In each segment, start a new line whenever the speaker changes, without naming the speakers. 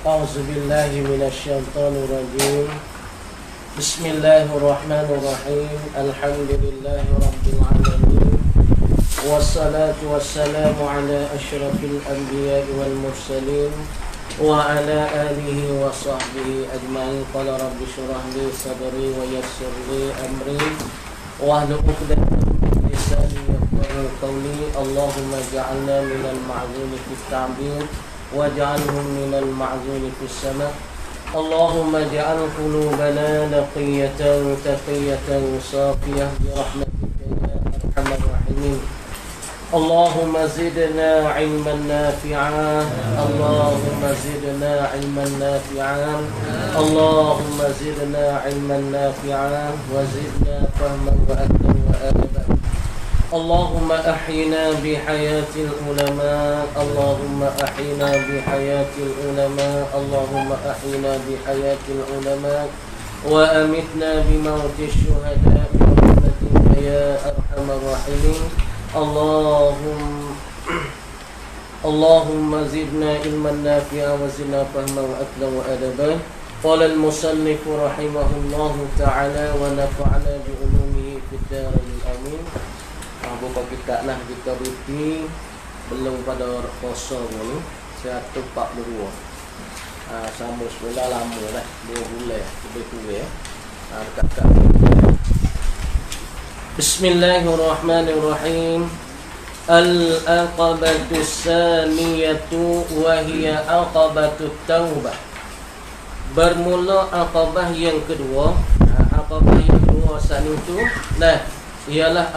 أعوذ بالله من الشيطان الرجيم بسم الله الرحمن الرحيم الحمد لله رب العالمين والصلاة والسلام على أشرف الأنبياء والمرسلين وعلى آله وصحبه أجمعين قال رب اشرح لي صدري ويسر لي أمري واحلل عقدة من لساني يفقهوا قولي اللهم اجعلنا من المعذور في التعبير واجعلهم من المعذور في السماء اللهم اجعل قلوبنا نقية تقية صافية برحمتك يا أرحم الراحمين اللهم زدنا علما نافعا اللهم زدنا علما نافعا اللهم زدنا علما نافعا وزدنا فهما وأدبا وآدبا اللهم أحينا بحياة العلماء اللهم أحينا بحياة العلماء اللهم أحينا بحياة العلماء وأمتنا بموت الشهداء برحمتك يا أرحم الراحمين اللهم زدنا علما نافعا وزدنا فهما وأكلا وأدبا قال المصنف رحمه الله تعالى ونفعنا بعلومه في الدارين آمين. Buka kita nah kita rutin belum pada kosong ni 142. Sama sekolah lama lah 2 bulan lebih kurang. Dekat Bismillahirrahmanirrahim. Al-aqabatu saniyatu wa hiya aqabatu taubah. Bermula aqabah yang kedua. Aqabah yang kedua saat itu ialah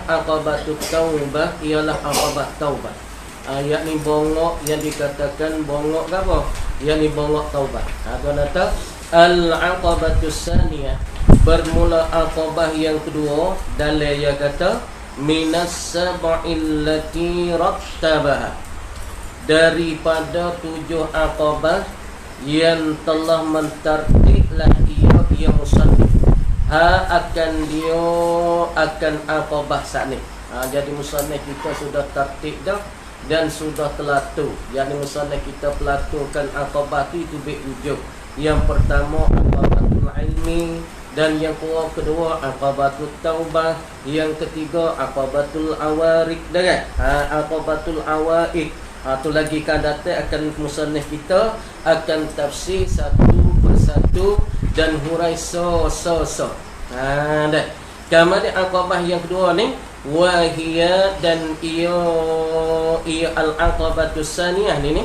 aqabatut taubah, ialah aqabah taubah. Yakni bongok yang dikatakan bongok apa? Yakni bongok taubah. Tuan kata al-aqabatus saniyah, bermula aqabah yang kedua dalam ia kata minas sab'il lati rattabaha, daripada 7 aqabah yang telah mentartiblah ia musannif akan aqabah saat ni. Jadi musannif kita sudah tertib dah dan sudah telatur. Jadi musannif kita pelaturkan aqabah itu ujung. Yang pertama aqabatul ilmi, dan yang kedua aqabatul taubah, yang ketiga aqabatul awarik dengan aqabatul awaik. Tu lagi kan datang akan musannif kita akan tafsir satu persatu dan hurai so. Dah. Kemudian aqabah yang kedua ni wahia, dan ia al-aqabatus saniyah ni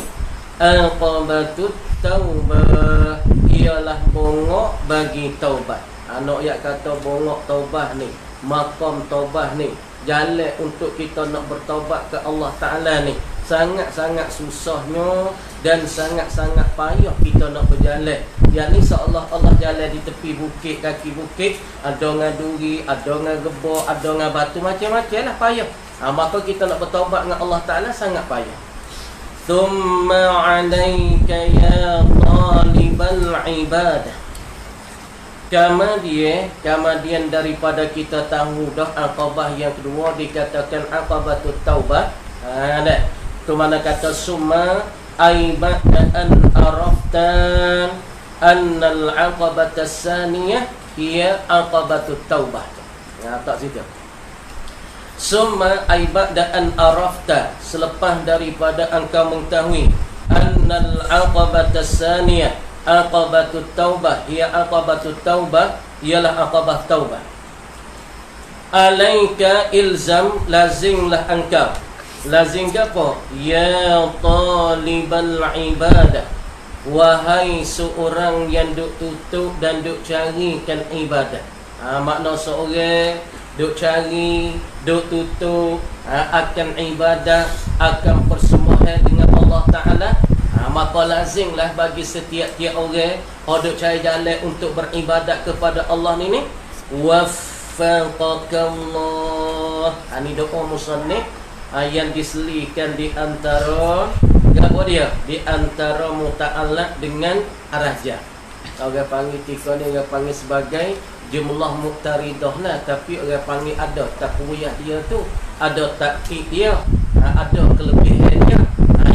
aqabatut taubah, ialah bongok bagi taubat. Anak yak kata bongok taubat ni, maqam taubat ni, jalan untuk kita nak bertaubat ke Allah Ta'ala ni sangat-sangat susahnya dan sangat-sangat payah kita nak berjalan. Yang ni seolah Allah jalan di tepi bukit, kaki bukit, ada ngaduri, ada ngagebor, ada ngabatu, macam-macam lah payah. Maka kita nak bertaubat dengan Allah Ta'ala sangat payah. Thumma alayka ya talibal ibadah. Kemudian daripada kita tahu dah aqabah yang kedua dikatakan aqabatut taubah. Tu mana kata summa aiba an araftan annal aqabatas saniyah hiya aqabatut taubah. Tak situ. Summa aiba an arafta, selepas daripada engkau mengetahui annal aqabatas saniyah aqabatut taubah, hiya aqabatut taubah, ialah aqabah taubah. Alaika ilzam, lazimlah engkau. Lazim apa? Ya talibal ibadah, wahai seorang yang duk tutup dan duk carikan ibadah. Makna seorang duk cari, duk tutup akan ibadah, akan persembahan dengan Allah Ta'ala. Maka lazimlah bagi setiap-tiap orang duk cari jalan untuk beribadat kepada Allah ni waffaqakallah. Ini doa musannif yang diselihkan di antara apa dia? Di antara muta'allaq dengan arahja. Orang panggil tiga ni orang panggil sebagai jumlah muqtaridah lah, tapi orang panggil ada takwiyah dia tu, ada takkid dia, ada kelebihan dia.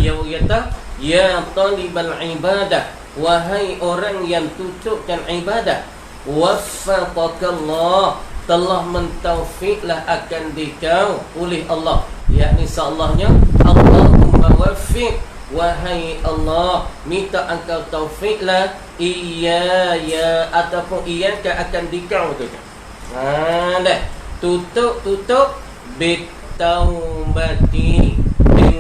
Yang kata ya talibal ibadah, wahai orang yang tutupkan ibadah, waffaqakallah, telah mentaufiklah akan dikau oleh Allah, yakni seallahnya Allahumma waffiq, wahai Allah, minta engkau taufiklah iya ya ataupun iyaka akan dikau tu. Dah tutup bitaubati,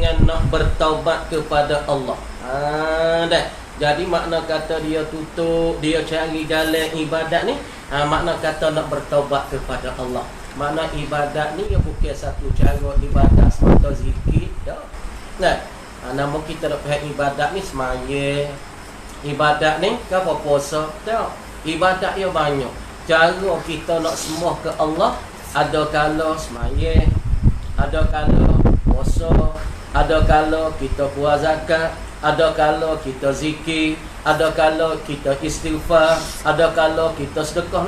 dengan nak bertaubat kepada Allah. Dah. Jadi makna kata dia tutup, dia cari jalan ibadat ni, makna kata nak bertaubat kepada Allah. Makna ibadat ni ya bukan satu cara ibadat semata zikir dah. Nah, nama kita nak faham ibadat ni semaya. Ibadat ni apa puasa dah. Ibadat ya banyak. Cara kita nak sembah ke Allah, ada kala semaya, ada kala puasa, ada kala kita puas zakat, ada kala kita zikir, ada kala kita istighfar, ada kala kita sedekah.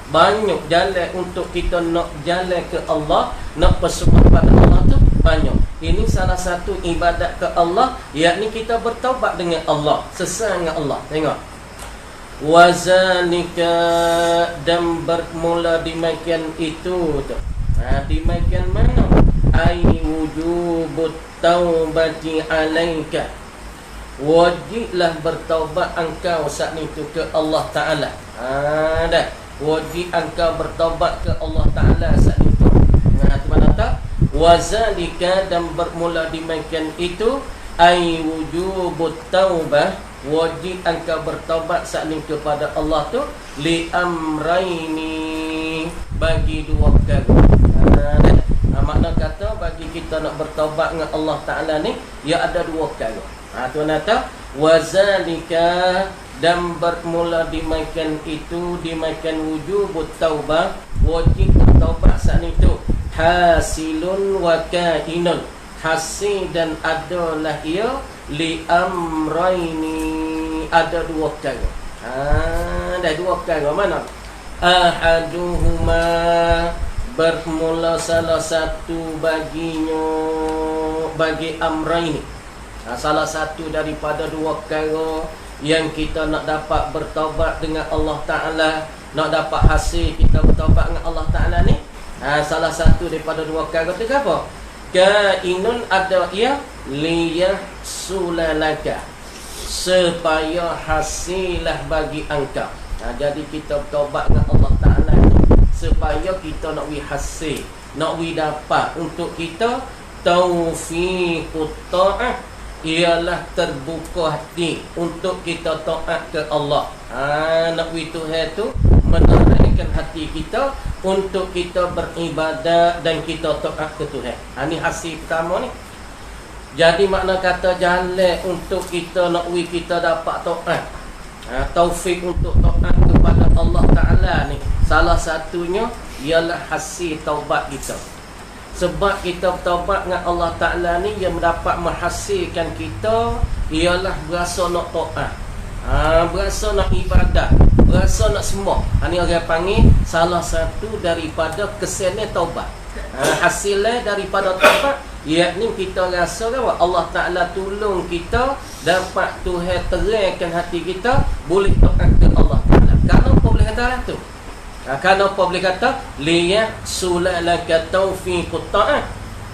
Banyak jalan untuk kita nak jalan ke Allah, nak bersembah pada Allah tu banyak. Ini salah satu ibadat ke Allah, yakni kita bertaubat dengan Allah, sesat dengan Allah. Tengok, wazalika, dan bermula demikian itu tu. Demikian mana? Ai wujubut taubati alaika, wajiblah bertaubat engkau saat itu ke Allah Ta'ala. Dah wajib engkau bertaubat ke Allah Ta'ala saat itu. Itu mana tak? Wazalika, dan bermula demikian itu, ai wujubut taubah, wajib engkau bertaubat saat ini kepada Allah tu, li amraini, bagi dua perkara. Makna kata bagi kita nak bertaubat dengan Allah Ta'ala ni, ya ada dua perkara. Tuan kata wazalika, dan bermula demikian itu, demikian wujubut taubah, wajib bertaubat saat itu, hasilun wa kainun, hasil dan adalah ia, li amraini, ada dua perkara. Dah dua perkara mana? Ahaduhuma, bermula salah satu baginya, bagi amraini, salah satu daripada dua perkara yang kita nak dapat bertaubat dengan Allah Ta'ala, nak dapat hasil kita bertaubat dengan Allah Ta'ala ni, salah satu daripada dua perkara tu apa? Kainun, ada ia, liyahsulalaka, supaya hasilah bagi engkau. Jadi kita bertaubat dengan Allah Ta'ala ni supaya kita nak hasil, nak dapat untuk kita taufiqut ta'ah, ialah terbuka hati untuk kita taat ke Allah. Nak Tuhan tu menerangkan hati kita untuk kita beribadat dan kita taat ke Tuhan. Ini hasil pertama ni. Jadi makna kata jalan untuk kita nak kita dapat taat, taufik untuk taat kepada Allah Ta'ala ni, salah satunya ialah hasil taubat kita. Sebab kita bertaubat dengan Allah Ta'ala ni, yang mendapat menghasilkan kita ialah berasa nak taat, berasa nak ibadat, berasa nak sembah. Ini orang panggil salah satu daripada kesennya taubat. Hasilnya daripada taubat, yakni kita rasa bahawa Allah Ta'ala tolong kita dapat Tuhan terangkan hati kita, boleh taat ke Allah Ta'ala. Kenapa boleh kata tu? Kenapa boleh kata liyahsulalaka taufiqut ta'ah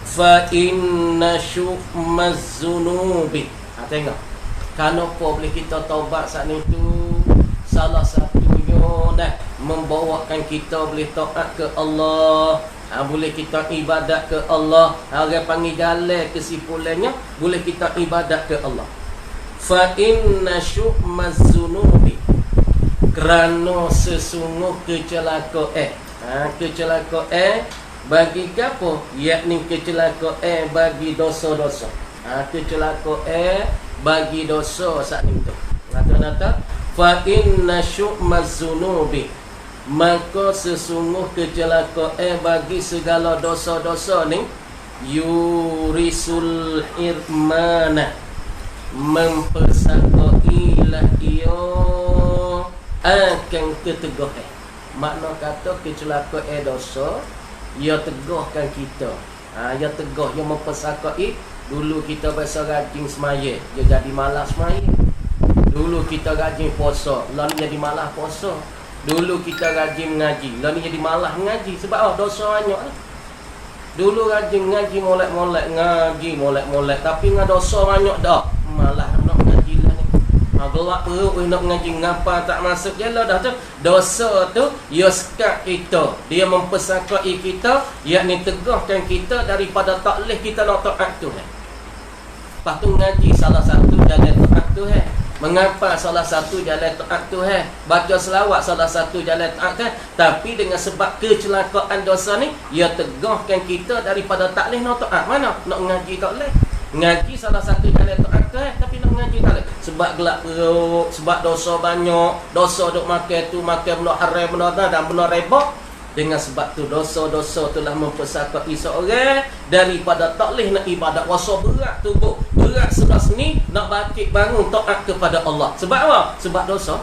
fa inna syu'maz zunubi. Tengok, kenapa boleh kita taubat saat itu? Salah satunya dah membawakan kita boleh taat ke Allah, boleh kita ibadat ke Allah. Orang panggil jalan kesimpulannya, boleh kita ibadat ke Allah. Fa inna syu'maz zunubi, kerana sesungguh kecelakaan. Kecelakaan bagi apa? Yakni kecelakaan bagi dosa-dosa. Kecelakaan bagi dosa saat itu. Kata-kata fa inna syu'maz zunubi, maka sesungguh kecelakaan bagi segala dosa-dosa ni, yurisul irmana, mempersakailah ia akan keteguhan. Makna kata kecelakaan dosa, ia teguhkan kita. Ia teguh, ia mempersakai Dulu kita biasa rajin semaya, dia jadi malas semaya. Dulu kita rajin puasa, lah ni jadi malas puasa. Dulu kita rajin mengaji, lah ni jadi malas mengaji. Sebab dosa banyak lah. Dulu rajin ngaji molek-molek, ngaji molek-molek, tapi ngah dosa banyak dah. Malah nak ngaji lah ni. Gelap perut nak ngaji, ngapa tak masuk je lah dah tu. Dosa tu ia sekat kita, dia mempesakai kita, yakni tegahkan kita daripada tak leh kita nak taat Tuhan. Lepas tu ngaji salah satu jalan taat Tuhan. Mengapa salah satu jalan taat Tuhan? Baca selawat salah satu jalan taat Tuhan. Tapi dengan sebab kecelakaan dosa ni, ia tegahkan kita daripada tak leh nak taat. Mana? Nak ngaji tak leh. Ngaji salah satu jalan taat Tuhan, tapi nak ngaji tak leh. Sebab gelap perut, sebab dosa banyak, dosa duk makan tu, makan benda haram, benda dan benda rebak. Dengan sebab tu dosa-dosa telah mempesakai seorang daripada tak leh nak ibadat. Wasa berat tubuh, berat sebelah sini nak bangkit bangun taat kepada Allah. Sebab apa? Sebab dosa.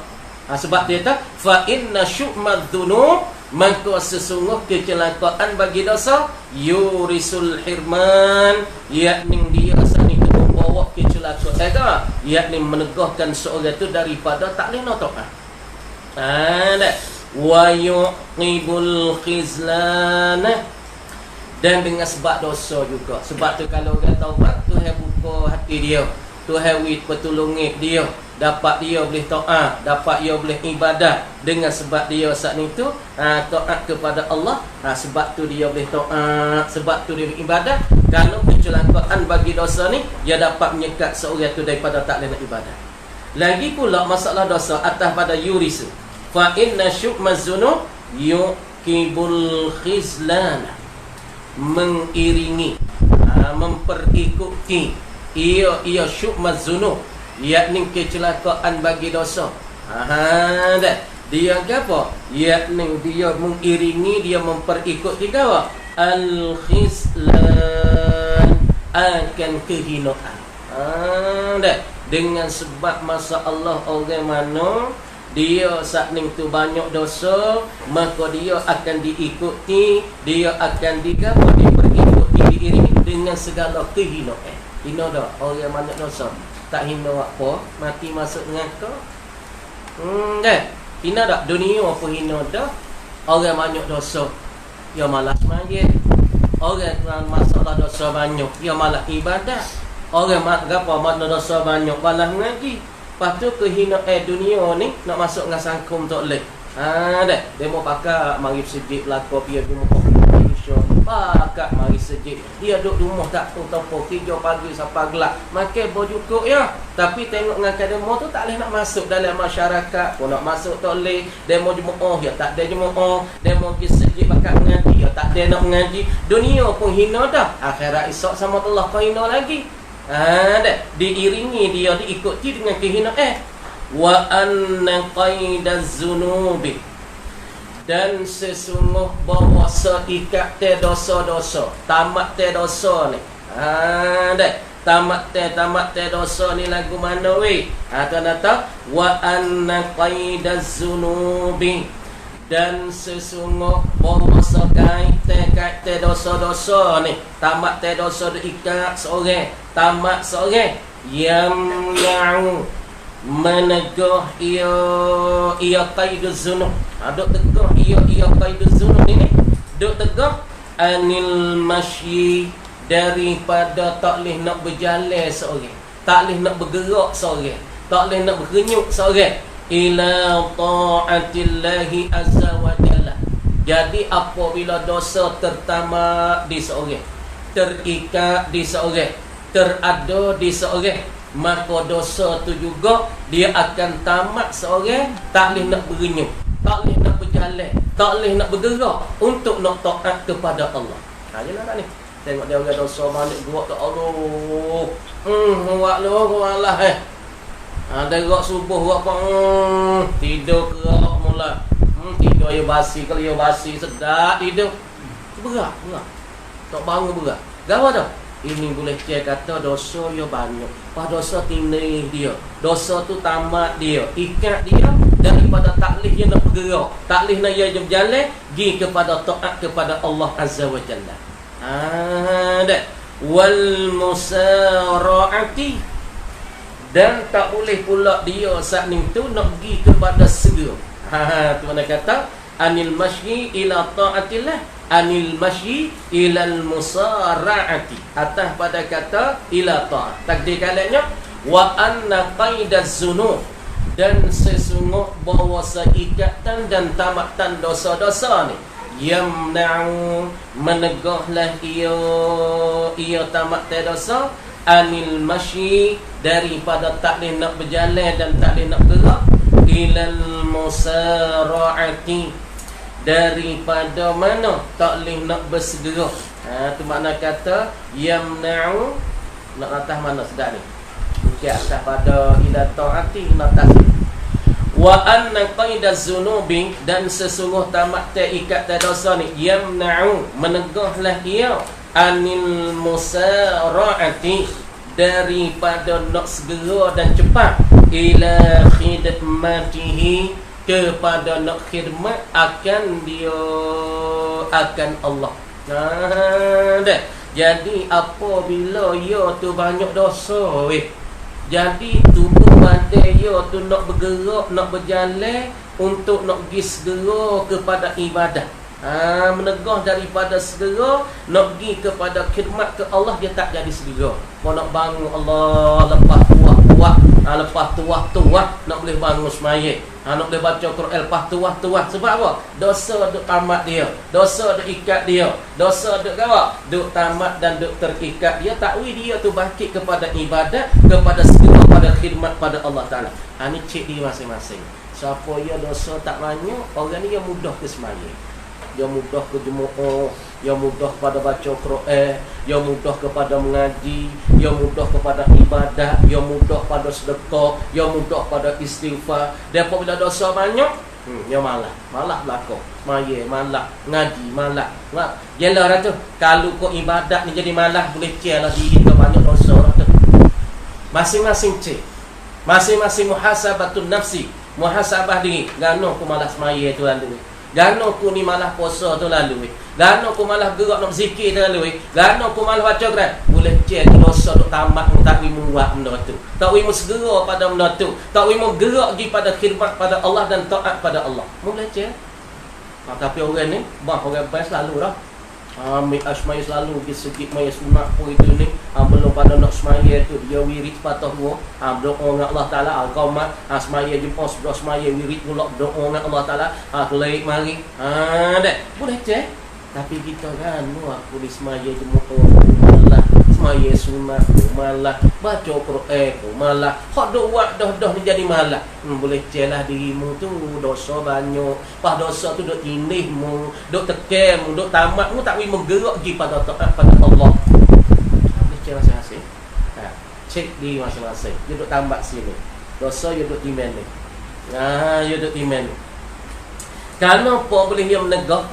Sebab dia kata fa inna syu'madz dzunub, maka sesungguh kecelakaan bagi dosa yurisul hirman, yakni dia asal itu membawa kecelakaan, yakni menegahkan seorang itu daripada tak leh nak taat. Wa yuqibul khizlan, dan dengan sebab dosa juga. Sebab tu kalau orang taubat, Tuhan buka hati dia, Tuhan pertolongi dia, dapat dia boleh taat, dapat dia boleh ibadat. Dengan sebab dia saat itu taat kepada Allah, sebab tu dia boleh taat, sebab tu dia ibadat. Kalau kecelakaan bagi dosa ni, dia dapat menyekat seorang tu daripada tak boleh nak ibadat. Lagi pula masalah dosa atas pada yurisu, fa inna syu'maz dzunub yuqibul khizlan, mengiringi, memperikuti ia syu'maz dzunub, yakni kecelakaan bagi dosa. Dia apa? Yakni dia mengiringi, dia memperikuti apa? Al-khizlan, akan kehinaan. Dengan sebab masa Allah orang mana dia saat ni tu banyak dosa, maka dia akan diikuti, dia akan diperikuti, diiringi dengan segala kehinaan. Hina dah orang banyak dosa, tak hina apa, mati masuk neraka. Hina dah dunia apa hina dah. Orang banyak dosa, dia malas mayat. Orang masalah dosa banyak, dia malas ibadat. Orang gapo mana dosa banyak, malas ngaji. Lepas tu kehinaan dunia ni nak masuk dengan sangkum tak boleh. Dia mau pakai mari sejik belaka dia rumah Malaysia. Pakai mari sejik. Dia duduk rumah tak tahu apa, kerja pagi sampai gelap. Makan baju kok ya. Tapi tengok dengan kademo tu tak boleh nak masuk dalam masyarakat. Pun nak masuk tak boleh. Demo jemaah ya tak ada jemaah. Demo pergi sejik pakai mengaji ya tak ada nak mengaji. Dunia pun hina dah. Akhirat esok sama Allah kau hina lagi. Diiringi dia, diikuti dengan kehinaan. Wa anna qaidaz zunubi, dan sesungguh bahawa seikat te dosa-dosa, tamat te dosa ni. Tamat te dosa ni lagu mana weh? Kata wa anna qaidaz zunubi, dan sesungguh bahawa kait te dosa-dosa ni, tamat te dosa diikat seorang, tamat seorang yang menegah ia qaiduz zunub. Duk tegah ia qaiduz zunub ni, duk tegah anil masyi, daripada tak leh nak berjalan seorang, tak leh nak bergerak seorang, tak leh nak berkenyuk seorang ila ta'atillahi azza wa jalla. Jadi apabila dosa tertamak di seorang, terikat di seorang, terada di seorang, maka dosa tu juga dia akan tamat seorang, tak boleh nak berenyuk, tak boleh nak berjalan, tak boleh nak bergerak untuk nak taat kepada Allah. Jelah tak ni. Tengok dia orang dosa balik gerak tak Allah. Buat lu Allah ada gerak subuh gerak tidur gerak mula. Tidur ya basi, kalau ya basi sedap tidur. Berat. Tak bangun berat. Gawa dah. Ini boleh dia kata dosa ya banyak. Pas dosa tindih dia. Dosa tu tamat dia, ikat dia daripada taklih dia nak bergerak, taklih nak dia berjalan pergi kepada taat kepada Allah Azza wa Jalla. wal musara'ati, dan tak boleh pula dia saat ni tu nak pergi kepada segera. Tu mana kata anil masyi ila ta'atillah, anil masyi ilal musara'ati, atas pada kata ila ta'at. Takdir kalanya wa anna qaidaz zunub, dan sesungguh bahawa ikatan dan tamatan dosa-dosa ni yamna'u, menegahlah ia tamat dosa, anil masyi, daripada tak boleh nak berjalan dan tak boleh nak gerak, ilal musara'ati, daripada mana tak boleh nak bersegera. Tu makna kata yamna'u, nak atas mana sedap ni, bukan atas pada ila ta'ati, nak atas. Wa anna qaidaz zunubi, dan sesungguh tamat ikat dosa ni yamna'u, menegahlah ia anil musara'ati, daripada nak segera dan cepat, ila khidmatihi, kepada nak khidmat akan dia, akan Allah. Dah. Jadi apabila ia tu banyak dosa jadi tubuh badan ia tu nak bergerak, nak berjalan untuk nak pergi segera kepada ibadah, menegah daripada segera nak pergi kepada khidmat ke Allah, dia tak jadi segera. Kau nak bangun Allah lepas tuah-tuah, lepas tuah-tuah nak boleh bangun semaya, nak boleh baca Quran lepas tuah-tuah. Sebab apa? Dosa duk tamat dia, dosa duk ikat dia, dosa duk apa? Duk tamat dan duk terikat dia. Tak dia tu bangkit kepada ibadat, kepada segera pada khidmat pada Allah Ta'ala. Ni cek dia masing-masing. Siapa ya dosa tak banyak, orang ni yang mudah ke semaya, yang mudah ke jemaah, yang mudah pada baca Quran, yang mudah kepada mengaji, yang mudah kepada ibadat, yang mudah pada sedekah, yang mudah pada istighfar. Dan apabila dosa banyak, yang malah belakang, maya malah, ngaji malah. Jelah dah tu. Kalau kau ibadat ni jadi malah, boleh cek lah diri kau banyak dosa dah tu. Masing-masing cek, masing-masing muhasabatun nafsi, muhasabah diri. Gano aku malas maya tu lalu, gano aku ni malah puasa tu lalu, gano aku malah gerak nak berzikir tu lalu, gano aku malah baca Quran. Boleh cek dosa duk tamat, tak wi muat benda tu, tak wi segera pada benda tu, tak wi gerak pergi pada khidmat pada Allah dan taat pada Allah. Boleh cek. Tapi orang ni, orang baik selalu dah ambil asmaya selalu pergi segi maya sunat pun itu ni, belum pada nak semaya tu dia wirid patah dua, berdoa dengan Allah Ta'ala, qamat, semaya jumpa sebelah semaya wirid pula berdoa dengan Allah Ta'ala, kelait mari, dah boleh cek. Tapi kita kan aku di semaya jumpa malah, semaya sunat malah, baca Quran malah, hak duk buat dah ni jadi malah. Boleh cek lah dirimu tu dosa banyak, pas dosa tu duk tindihmu, duk tekem, duk tamatmu, tak boleh menggerak pergi pada taat pada Allah. Boleh cek masing-masing. Cek diri masing-masing. Dia duk tambah sini, dosa dia duk timen ni, dia duk timen ni. Kalau apa boleh yang menegak,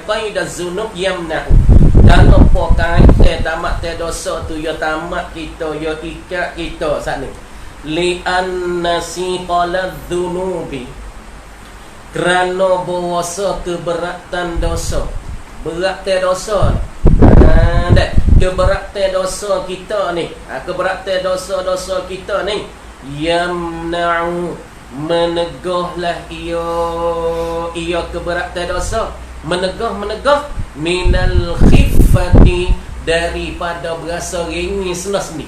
qaidaz zunub yamna'u, kalau apa kain tamat dosa tu ya tamat kita, ya ikat kita saat ni. Li'anna siqalaz zunubi, kerana bahasa keberatan dosa, berat dosa. Keberatan dosa kita ni, keberatan dosa-dosa kita ni, yamna'u, menegahlah ia keberatan dosa, menegah minal khifati, daripada berasa ringan sendi.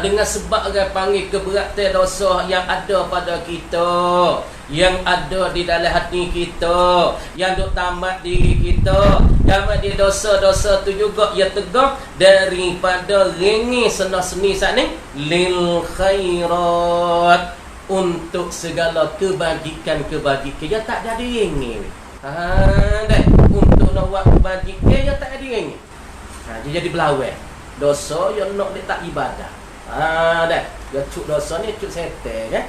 Dengan sebab orang panggil keberatan dosa yang ada pada kita, yang ada di dalam hati kita, yang duk tamat diri kita, tamat di dosa-dosa tu juga ia tegak daripada ringan sendi sana, lil khairat, untuk segala kebajikan dia tak jadi ringan. Dah untuk nak buat kebajikan dia tak jadi ringan. Dia jadi belawai. Dosa yang nak dia tak ibadah. Dah. Dia cuk dosa ni cuk setan kan.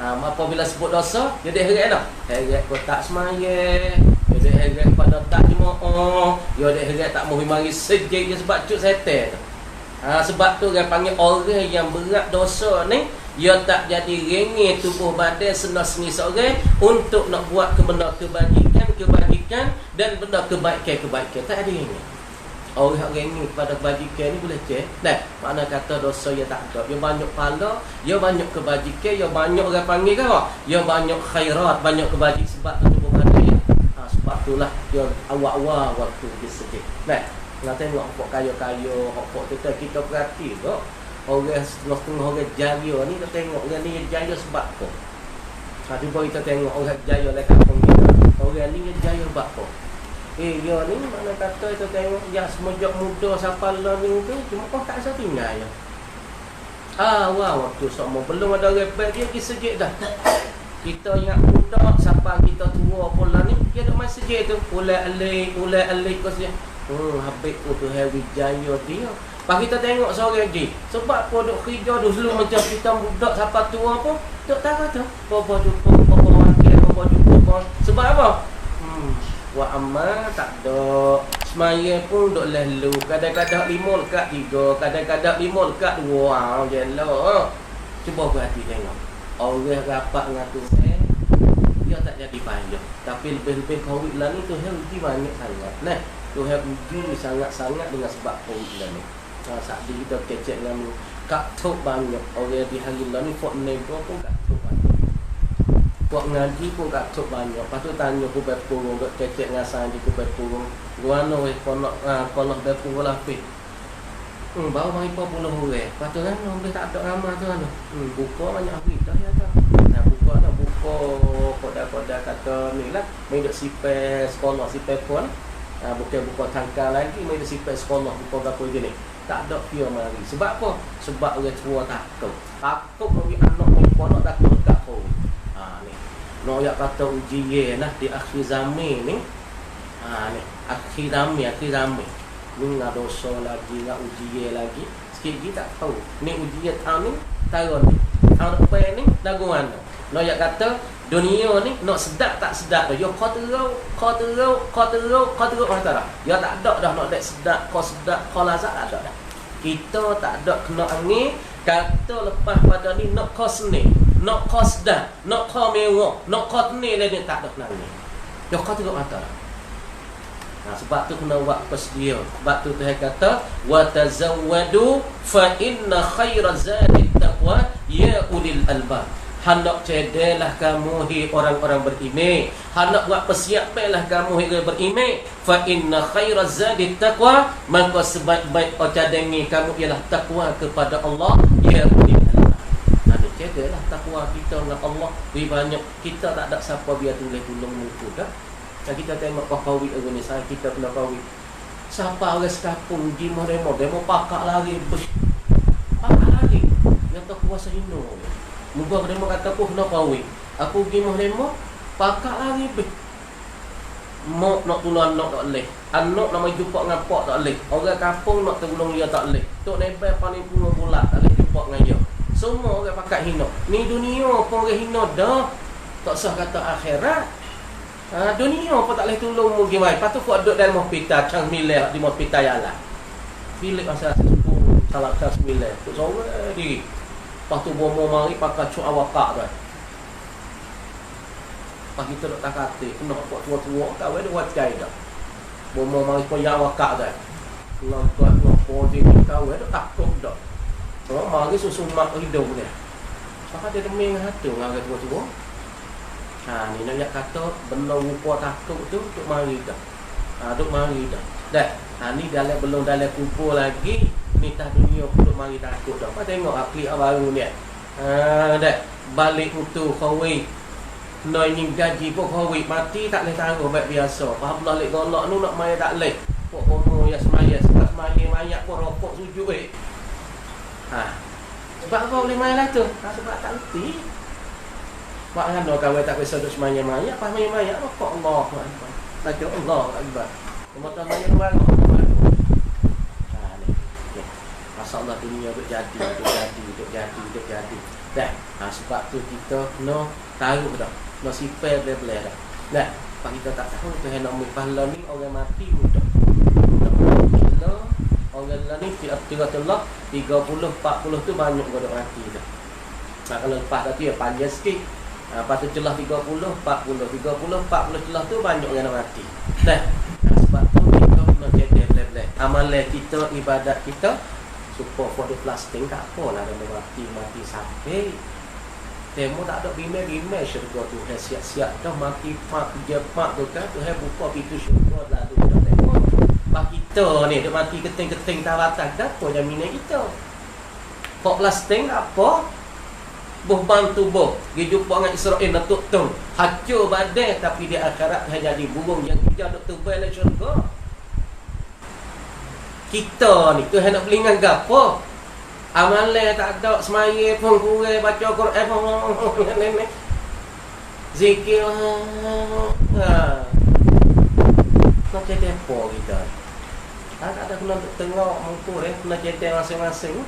Apabila sebut dosa, dia dah heret dah. Heret kau tak semaya, dia dah heret pada tak jemaah, dia dah heret tak mau mari sejid je sebab cuk setan tu. Sebab tu orang panggil orang yang berat dosa ni, ia tak jadi ringan tubuh badan sendi seorang untuk nak buat benda kebajikan dan benda kebaikan. Tak ada ringan. Orang-orang ni pada kebajikan ni boleh cek. Nah, mana kata dosa dia tak ada. Dia banyak pahala, dia banyak kebajikan, dia banyak orang panggil ke apa? Dia banyak khairat, banyak kebajikan sebab tu bukan dia. Sebab itulah dia awal-awal waktu dia sedih. Nah, nak tengok pok kaya-kaya, pok kita perhati tu. Orang setengah-setengah orang jaya ni kita tengok orang ni jaya sebab apa? Cuba kita tengok orang jaya dekat kampung kita. Orang ni jaya sebab apa? Dia ni mana kata kita tengok ya semenjak muda sampai learning tu cuma kau tak bisa tinggal ya. Waktu sama belum ada repet dia pergi sejik dah. Kita ingat muda sampai kita tua pula ni dia dah masih sejik tu. Ulai alik kau saja. Habis tu Hari Jaya dia. Pas kita tengok seorang lagi. Sebab produk kerja dulu macam kita budak sampai tua pun tak tahu tu. Bapa jumpa, bapa makan, bapa jumpa. Sebab apa? Wa amma tak ada. Semaya pun duk lalu. Kadang-kadang 5 lekat 3, kadang-kadang 5 lekat 2. Jelah. Cuba perhati tengok. Orang rapat dengan Tuhan, dia tak jadi payah. Tapi lebih-lebih Covid lah ni Tuhan uji banyak sangat. Nah, Tuhan uji sangat-sangat dengan sebab Covid lah ni. Saat kita kecek dengan katuk banyak. Orang di hari lah ni Fort Nego pun katuk banyak. Buat ngaji pun katuk banyak. Lepas tu tanya aku berpurung, duk kecek dengan sandi aku berpurung. Guana weh kalau berpurung lah pih. Baru mari 40 orang. Lepas tu kan boleh tak ada ramah tu kan. Buka banyak hari dah ya tak. Buka kodak-kodak kata ni lah. Mai duk sipel sekolah sipel pun. Bukan buka tangkal lagi, mai duk sipel sekolah buka gapo jenis. Tak ada dia mari. Sebab apa? Sebab orang tua takut. Takut bagi anak ni pun takut dekat kau. Ni. Nak yak kata ujian lah di akhir zaman ni. Ni akhir zaman. Ni nak dosa lagi, nak ujian lagi. Sikit lagi tak tahu. Ni ujian tahun ni, tahun ni. Tahun depan ni lagu mana? Nak yak kata dunia ni nak sedap tak sedap dah. Yo kau teruk mana tak? Ya tak ada dah nak sedap, kau lazat tak ada dah. Kita tak ada kena angin. Kata lepas pada ni nak kau seni, nak kau sedap, nak kau mewah, nak kau ni lah ni tak ada kena angin. Yo kau teruk mana tak? Sebab tu kena buat persedia. Sebab tu Tuhan kata wa tazawwadu fa inna khairaz zadi taqwa ya ulil albab. Hendak cedelah kamu hi orang-orang beriman. Hendak buat persiapanlah kamu hi orang beriman. Fa inna khairaz zadi taqwa, maka sebaik-baik cadangan kamu ialah takwa kepada Allah ya ulil albab. Cedelah takwa kita dengan Allah. Lebih banyak kita tak ada siapa biar tolong mutu dah. Dan kita tengok Covid organisasi kita kena Covid. Siapa orang sekapung di demo pakak lari. Pakak lari. Yang tak kuasa hino. Muka demo kata aku kena Covid. Aku pergi demo pakak lari. Mak nak tolong anak tak boleh. Anak nak jumpa dengan pak tak boleh. Orang kampung nak tolong dia tak boleh. Tok nebel paling puluh bulat tak boleh jumpa dengan dia. Semua orang pakak hino. Ni dunia pun orang hino dah. Tak sah kata akhirat. Dunia apa tak boleh tolong mu gimana. Lepas tu kau duduk dalam hospital Cang Mileh di hospital Yalah. Pilih masa sepupu salah Cang Mileh. Tu seorang diri. Lepas tu bomo mari pakai cuk awak dah. Lepas kita duk tak kata kena buat tua-tua kau ada wajai dah. Bomo mari pun awak dah. Nampak podi kau ada takut dah. Orang mari susun mak hidup dia. Pasal dia deming hati dengan orang tua-tua. Ni nak kata benda rupa takut tu duk mari dah. Duk mari dah. Ni belum dalam kumpul lagi. Ni tah dunia pun duk mari takut dah. Apa tengok akli baru ni. Balik untuk Covid. Kena ingin gaji pun Covid mati tak boleh tangguh baik biasa. Faham lah lek golok nu nak mai tak leh. Pok umur ya semaya sebab semaya mayat pun rokok sujud Sebab apa boleh mai lah tu? Sebab tak reti. Mak kan orang tak bisa duduk semaya-maya. Pas maya-maya rokok Allah Akbar. Baca Allah Akbar. Mata maya barang. Ni. Masalah dunia duk jadi. Sebab tu kita kena tahu dah. Kena sipel boleh dah. Pak kita tak tahu Tuhan nak pahala ni orang mati mudah. Orang ni tiratullah 30 40 tu banyak bodoh mati dah. Kalau lepas tadi ya panjang sikit. Lepas tu celah 30, 40 celah tu banyak yang nak mati. Sebab tu kita kena jadi Amalan kita, ibadat kita, supaya for the plastik tak apa lah ada mati sampai. Temu tak ada bime syurga tu hai siap-siap dah mati pak kerja pak tu kan tu hai buka pintu syurga lah tu dah temu. Pak kita ni duk mati keting-keting tawatan dah apa jaminan kita. Kok plastik apa? Boh bantu boh. Dia jumpa dengan Israel datuk tu. Hancur badan tapi di akhirat hanya jadi burung yang hijau duk terbang dalam syurga. Kita ni tu hendak belingan gapo? Amalan tak ada, semaya pun kurang, baca Quran pun zikir nak jadi apa kita? Tak ada kena tengok mampu kena jadi masing-masing.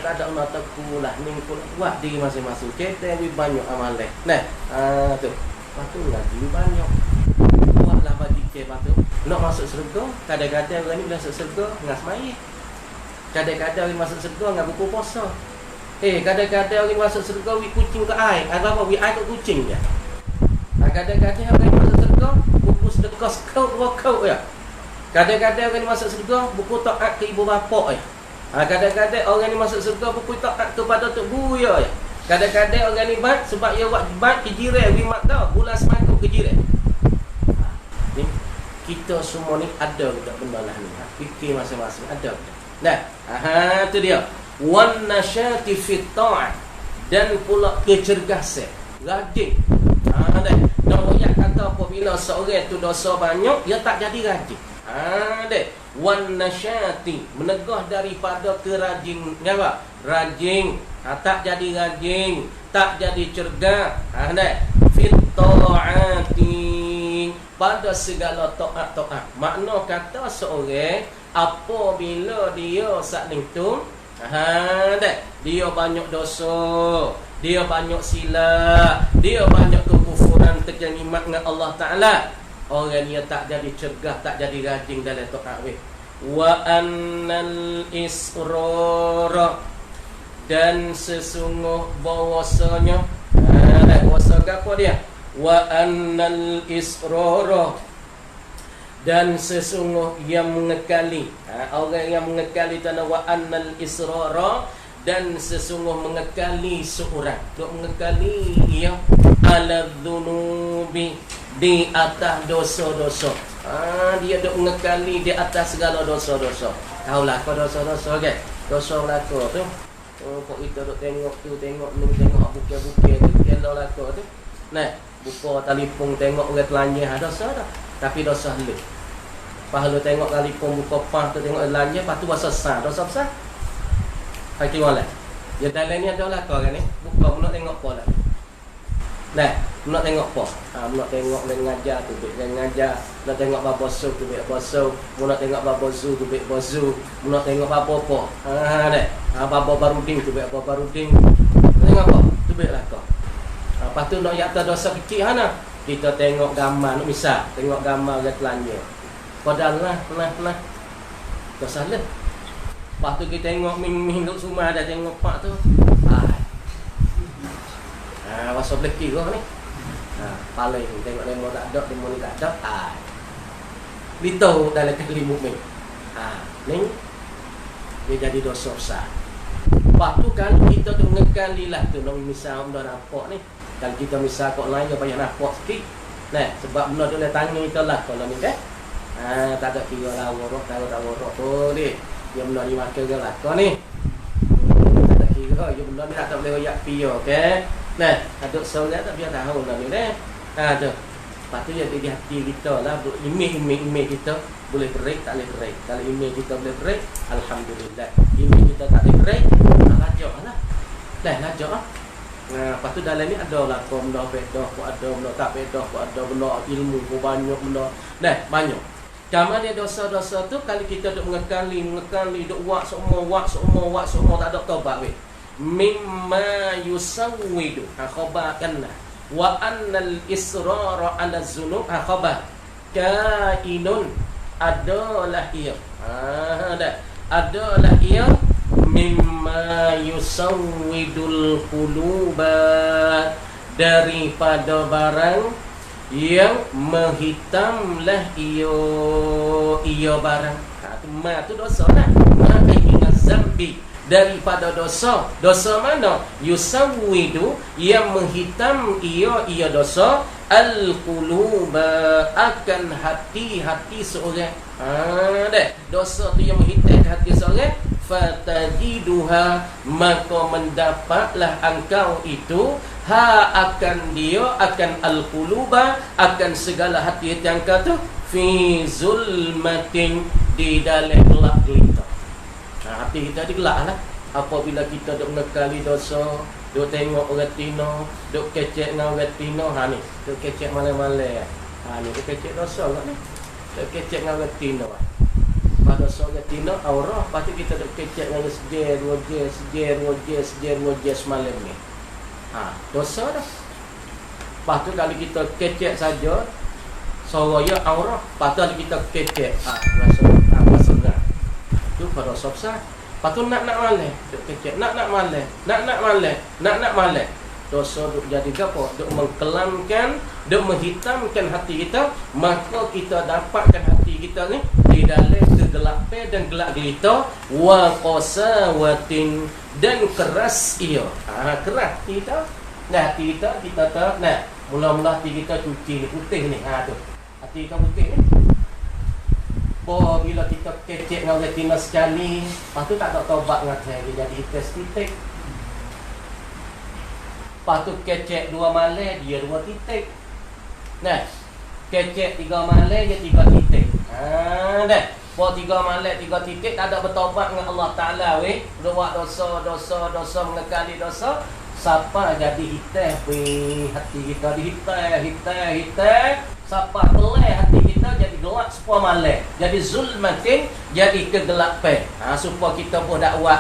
Tak ada nak takulah ni pun buat diri masing-masing. Kita lebih banyak amalan. Nah, tu. Patu lagi banyak. Buatlah bagi kita patu. Nak masuk syurga, kadang-kadang orang ni masuk syurga dengan semaya. Kadang-kadang orang masuk syurga dengan buku puasa. Kadang-kadang orang masuk syurga wi kucing ke air. Apa wi air ke kucing je. Kadang-kadang orang masuk syurga buku sedekah sekau dua kau ya. Kadang-kadang orang masuk syurga buku taat ke ibu bapa ya. Kadang-kadang orang ni masuk syurga buku taat kepada tok guru ya. Kadang-kadang orang ni baik sebab ia buat baik ke jiran wi mak dah bulan semangkuk ke jiran. Ni kita semua ni ada dekat benda lah ni. Fikir masing-masing ada. Nah, tu dia. Wan nasyati fi ta'ah dan pula kecergasan. Rajin. Dah. Nak kata apabila seorang tu dosa banyak, dia tak jadi rajin. Dah. Wan nasyati menegah daripada kerajin, apa? Rajin. Tak jadi rajin, tak jadi cergas. Dah. Fi ta'ati pada segala taat. Makna kata seorang apabila dia saling tu dia banyak dosa, dia banyak silap, dia banyak kekufuran terjelimat dengan Allah Ta'ala, orang dia tak jadi cergas, tak jadi rajin dalam taat. Wa annal israr dan sesungguh bahwasanya bahasa apa dia? Wa annal israr dan sesungguh yang mengekali orang yang mengekali tanah wa annal israra dan sesungguh mengekali seorang duk mengekali ia ala dhunubi di atas dosa-dosa. Dia duk mengekali di atas segala dosa-dosa. Taulah kau dosa-dosa kan? Dosa laku tu. Kok kita duk tengok tu tengok ni tengok bukit-bukit tu kalau laku tu. Nah, buka telefon tengok orang telanjang dosa dah. Tapi dosa lu. Pahala tengok kali pun buka pah tu tengok belanja, lepas tu dosa besar. Dosa besar. Hai kira lah. Ya dalam ni adalah kau kan ni. Buka nak tengok apa lah. Nah, nak tengok apa? Nak tengok dia ngajar tu dia ngajar. Nak tengok bab basuh tu dia basuh. Nak tengok bab bozu tu dia bozu. Nak tengok bab apa? Dah. Bab baruding tu dia bab baruding. Tengok apa? Tu biarlah kau. Lepas tu nak yakta dosa kecil mana? Kita tengok gambar, misal tengok gambar orang telanjang. Padahal nah. Dosa lah. Lepas tu kita tengok minggu semua ada tengok pak tu. Wasa belaki kau ni. Paling tengok demo tak ada, demo ni tak ada. Litau dalam kali mukmin. Ni dia jadi dosa besar. Lepas tu kalau kita tu mengekali lah tu, misal dah nampak ni. Kalau kita misal kau lain dia banyak nampak sikit. Nah, sebab benda tu nak tanya kita lah kalau ni kan. Tak ada kira lah warok, tak warok boleh. Dia benda ni makan ke lah kau ni. Tak ada kira, dia benda ni tak boleh royak pia kan. Nah, aduk solat tak biar tahu lah ni dah. Tu. Lepas tu jadi hati kita lah, imej kita boleh berik, tak boleh berik. Kalau imej kita boleh berik, alhamdulillah. Imej kita tak boleh berik, lajak lah. Dah lajak lah. Lepas tu dalam ni ada lah benda bedah, ada benda tak bedah, ada benda ilmu, banyak benda. Dah, banyak. Cuma dia dosa-dosa tu kalau kita duk mengekali, duk wak semua tak ada taubat weh. Mimma yusawwidu khabarkanna wa annal israra ala zunub khabar kainun adalah ia. Adalah ia mimma yusawwidul quluba daripada barang yang menghitamlah ia barang. ma tu dosa lah. Ma minaz zambi, daripada dosa. Dosa mana? Yusawwidu, yang menghitam ia dosa al-quluba, akan hati-hati seorang. Dah. Dosa tu yang menghitam hati seorang. Fatajiduha, maka mendapatlah engkau itu akan dia, akan al-quluba, akan segala hati yang kata fi zulmatin, di dalam gelap gelita. Hati kita digelap lah. Apabila kita duk mengekali dosa, duk tengok orang tino, duk kecek dengan orang tino, ni duk kecek malam-malam. Ni duk kecek dosa kat ni. Duk kecek dengan orang tino. Pada dosa orang tino aurah, lepas tu kita duk kecek dengan sejer, rojer semalam ni. Dosa dah. Lepas tu kalau kita kecek saja, soraya aurah, lepas tu kita kecek, rasa gerak. Tu pada dosa besar. Lepas tu nak malam, duk kecek, nak malam, nak malam. Dosa duk jadi gapo? Duk mengkelamkan, duk menghitamkan hati kita, maka kita dapatkan hati kita ni di dalam kegelapan dan gelap gelita, wa qasawatin, dan keras ia. Keras kita. Nah, hati kita tak nah, mula-mula hati kita cuci putih ni. Tu. Hati kita putih ni. Bila kita kecek dengan retina sekali, lepas tu tak ada taubat dengan saya, dia jadi hitam titik. Lepas tu kecek 2 malam, dia 2 titik. Nah, kecek 3 malam, dia 3 titik. Dah. Buat 3 malam, 3 titik, tak ada bertaubat dengan Allah Ta'ala, weh. Buat dosa, mengekali dosa. Siapa jadi hitam, weh. Hati kita hitam. Siapa pelai hati kita jadi gelap sepuluh malam, jadi zulmatin, jadi kegelapan. Supaya kita pun dakwah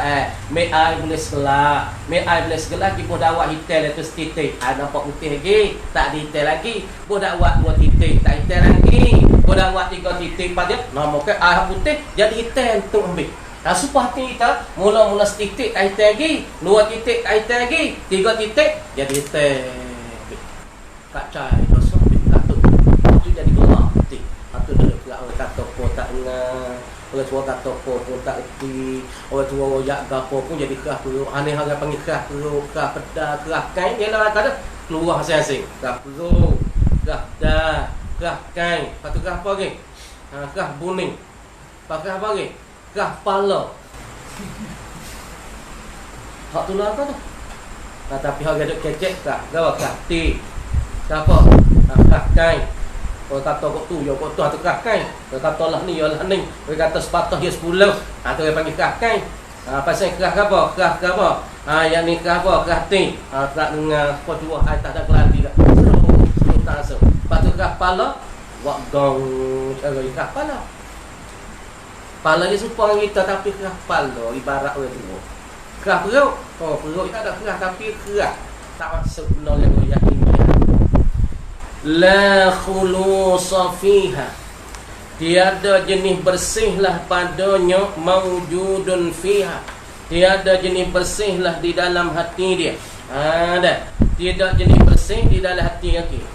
mai air boleh gelap, kita dakwah hitam itu setitik. Nampak putih lagi, tak hitam lagi. Pun dakwah 2 titik, tak hitam lagi. Pun dakwah 3 titik pada nama ke air putih jadi hitam tu ambil. Supaya hati kita mula-mula setitik tak hitam lagi, 2 titik tak hitam lagi, 3 titik jadi hitam. Kacau dosa jadi gelap hati. Atau dah orang kata apa tak dengar, orang tua kata apa pun tak erti, orang tua royak gapo pun jadi kerah perut. Aneh orang panggil kerah perut, kerah pedas, kerah kain. Dia lah kata keluar masing-masing. Kerah perut, kerah pedas, kerah kain. Lepas tu kerah apa lagi? Kerah buning. Lepas kerah apa lagi? Kerah pala. Hak tu lah apa tu? Tapi orang duk kecek kerah. Kerah ti. Kerah apa? Kerah kain. Orang kata kok tu, ya kok tu atau kerah kain. Orang kata lah ni, ya lah ni. Orang kata sepatah ya 10. Tu orang panggil kerah kain. Pasal kerah apa? Kerah apa? Yang ni kerah apa? Kerah ti. Tak dengar apa dua hai tak ada keladi dah. Seru tak rasa. Lepas tu kerah pala, wak gong kerah pala. Pala dia serupa dengan kita tapi kerah pala ibarat orang tu. Kerah perut. Perut tak ada kerah tapi kerah. Tak masuk benar yang yakin. La khulusa fiha, tiada jenis bersihlah padanya, maujudun fiha, tiada jenis bersihlah di dalam hati dia. Dah. Tiada jenis bersih di dalam hati dia.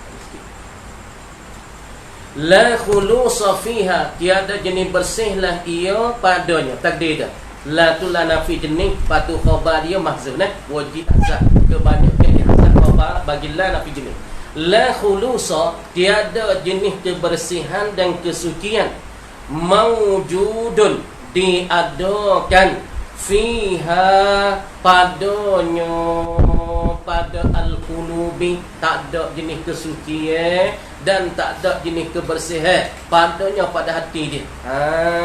La khulusa fiha, tiada jenis bersihlah ia padanya. Takdir dah. La tu la nafi jenis, patu khabar dia mahzuf wajib azab. Kebanyakan dia azab khabar bagi la nafi jenis. La khulusa, tiada jenis kebersihan dan kesucian, maujudun, diadakan, fiha, padanya, pada al-qulubi, tak ada jenis kesucian dan tak ada jenis kebersihan padanya pada hati dia.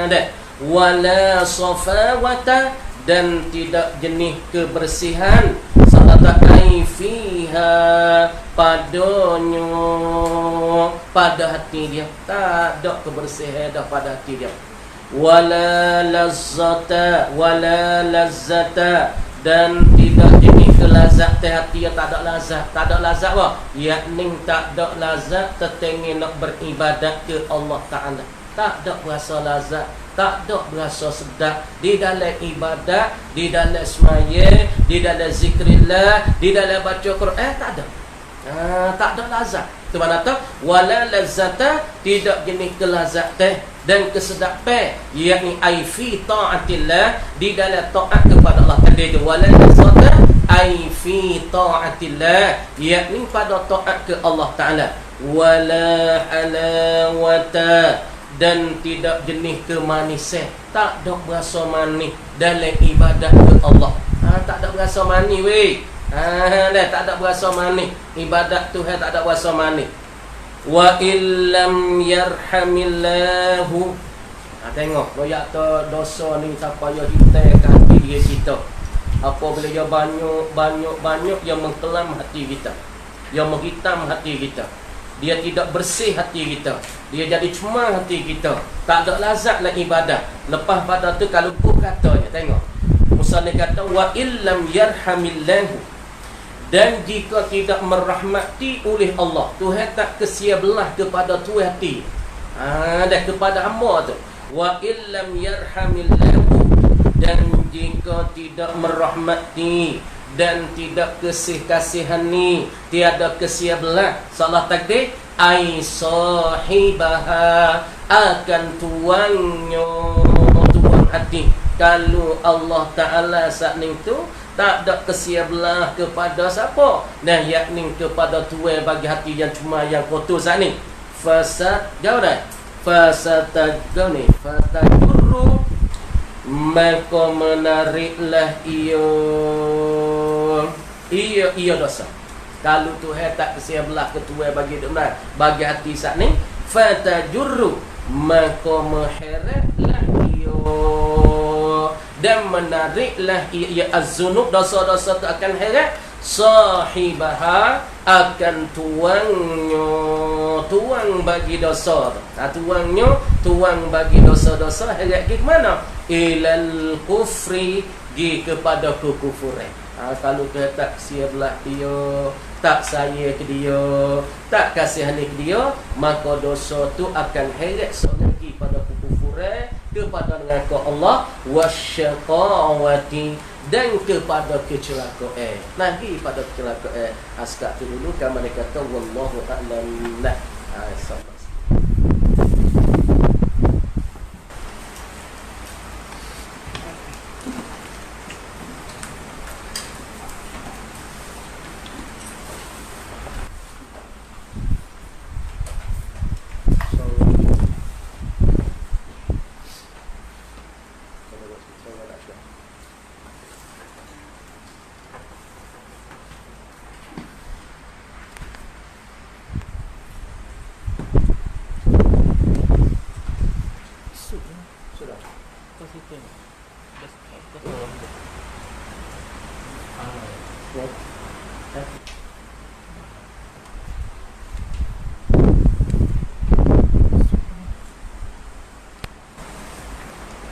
Dah. Wala safawata, dan tidak jenis kebersihan salatai fiha, padanya, pada hati dia tak ada kebersihan dah pada hati dia. Wala lazzata, dan tidak jenis kelazat hati dia tak ada lazat. Tak ada lazat apa? Yakni tak ada lazat tertengah nak beribadat ke Allah Ta'ala. Tak ada berasa lazat, tak ada berasa sedap di dalam ibadat, di dalam semaya, di dalam zikrillah, di dalam baca Quran, tak ada. Tak ada lazat. Itu mana tu? Wala lazata, tidak jenis kelazat dan kesedapan, yakni ai fi taatillah, di dalam taat kepada Allah. Tadi tu wala nasata ai fi taatillah, yakni pada taat ke Allah Taala. Wala halawata, dan tidak jenis kemanisan, tak ada berasa manis dalam ibadat ke Allah. Tak ada berasa manis weh. Tak ada berasa manis ibadat Tuhan, tak ada berasa manis. Wa illam yarhamillahu, tengok royak tu dosa ni siapa yang hitam hati dia kita. Apabila dia banyak yang mengkelam hati kita, yang menghitam hati kita, dia tidak bersih hati kita, dia jadi cuma hati kita, tak ada lazat lah ibadah. Lepas pada tu kalau buku katanya, tengok Musa ni kata wa illam yarhamillahu, dan jika tidak merahmati oleh Allah, Tuhan tak kesia belah kepada tu hati, dah kepada hamba tu. Wa illam yarhamillahu, dan jika tidak merahmati dan tidak kasihani, tiada kesia belah, salah takdir, ai sahibaha, akan tuang hati. Kalau Allah Ta'ala saat ni tu tak ada kesia belah kepada siapa, nah yakni kepada tuan bagi hati yang cuma yang kotor saat ni. Fasad jauh dah, fasatajuni fatajurru, maka menariklah ia dosa. Kalau Tuhan tak kesia belah ketua bagi dia, bagi hati saat ni, fatajurru, maka meheretlah ia, dan menariklah ia az-zunub, dosa-dosa tu akan heret sahibaha, akan tuang bagi dosa tu. Tuang bagi dosa-dosa, heret ke mana? Ilal kufri, gi kepada kekufuran. Kalau dia tak kesia belah dia, tak sayang ke dia, tak kasihani ke dia, maka dosa tu akan heret lagi pada kekufuran, kepada neraka Allah, wasyaqawati, dan kepada kecelakaan. Lagi pada kecelakaan. Sekat tu dulu kan mereka kata wallahu a'lam. Sama.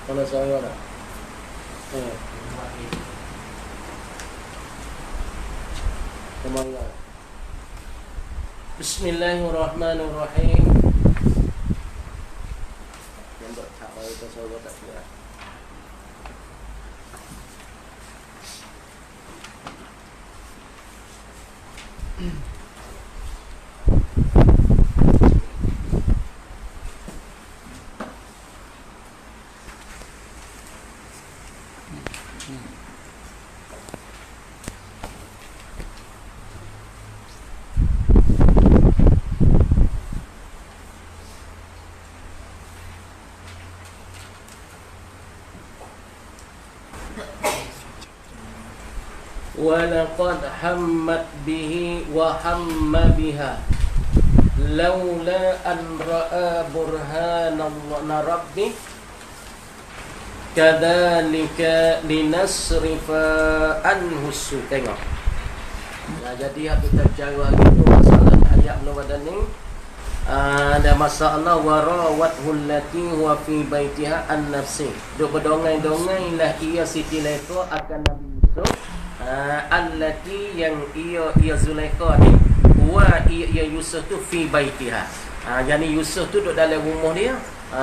Mana saya ada? Semangat. Bismillahirrahmanirrahim. Yang tak tahu itu saya tak kira. Walaqad hammat bihi wa hamma biha laula an ra'a burhana rabbi kadzalika linasrifa anhu su. Tengok. Jadi kita cara gitu masalah ayat belum ada ni. Ada masalah warawathu allati huwa fi baitiha an nafsi. Duk berdongai-dongai lah ia Siti Laika akan Nabi Yusuf. Allati yang ia Zulaikha ni, wa ia Yusuf tu fi baitiha. Jadi Yusuf tu duduk dalam rumah dia.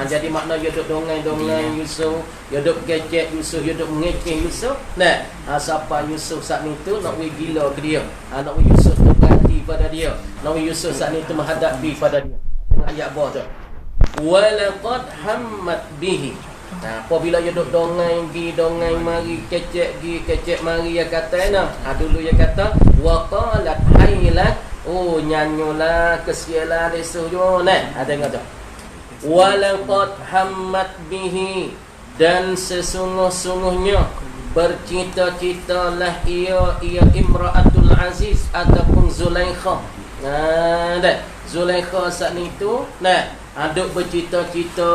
Jadi makna dia duduk dongai-dongai Yusuf, dia duduk gecek Yusuf, dia duduk mengeceh Yusuf. Nah, siapa Yusuf saat ni tu nak gila ke dia, nak Yusuf tu berhati pada dia, nak Yusuf saat ni tu menghadapi pada dia. Tengok ayat bawah tu. walaqad hammat bihi. Apabila dia duk dongai gi dongai mari kecek gi kecek mari ya kata dulu ya kata waqalat hailat, oh nyanyolah kesialah desuh jo tengok tu. Walaqad hammat bihi, dan sesungguh-sungguhnya bercita-citalah ia Imra'atul Aziz ataupun Zulaikha. Zulaikha saat itu duk bercita-cita,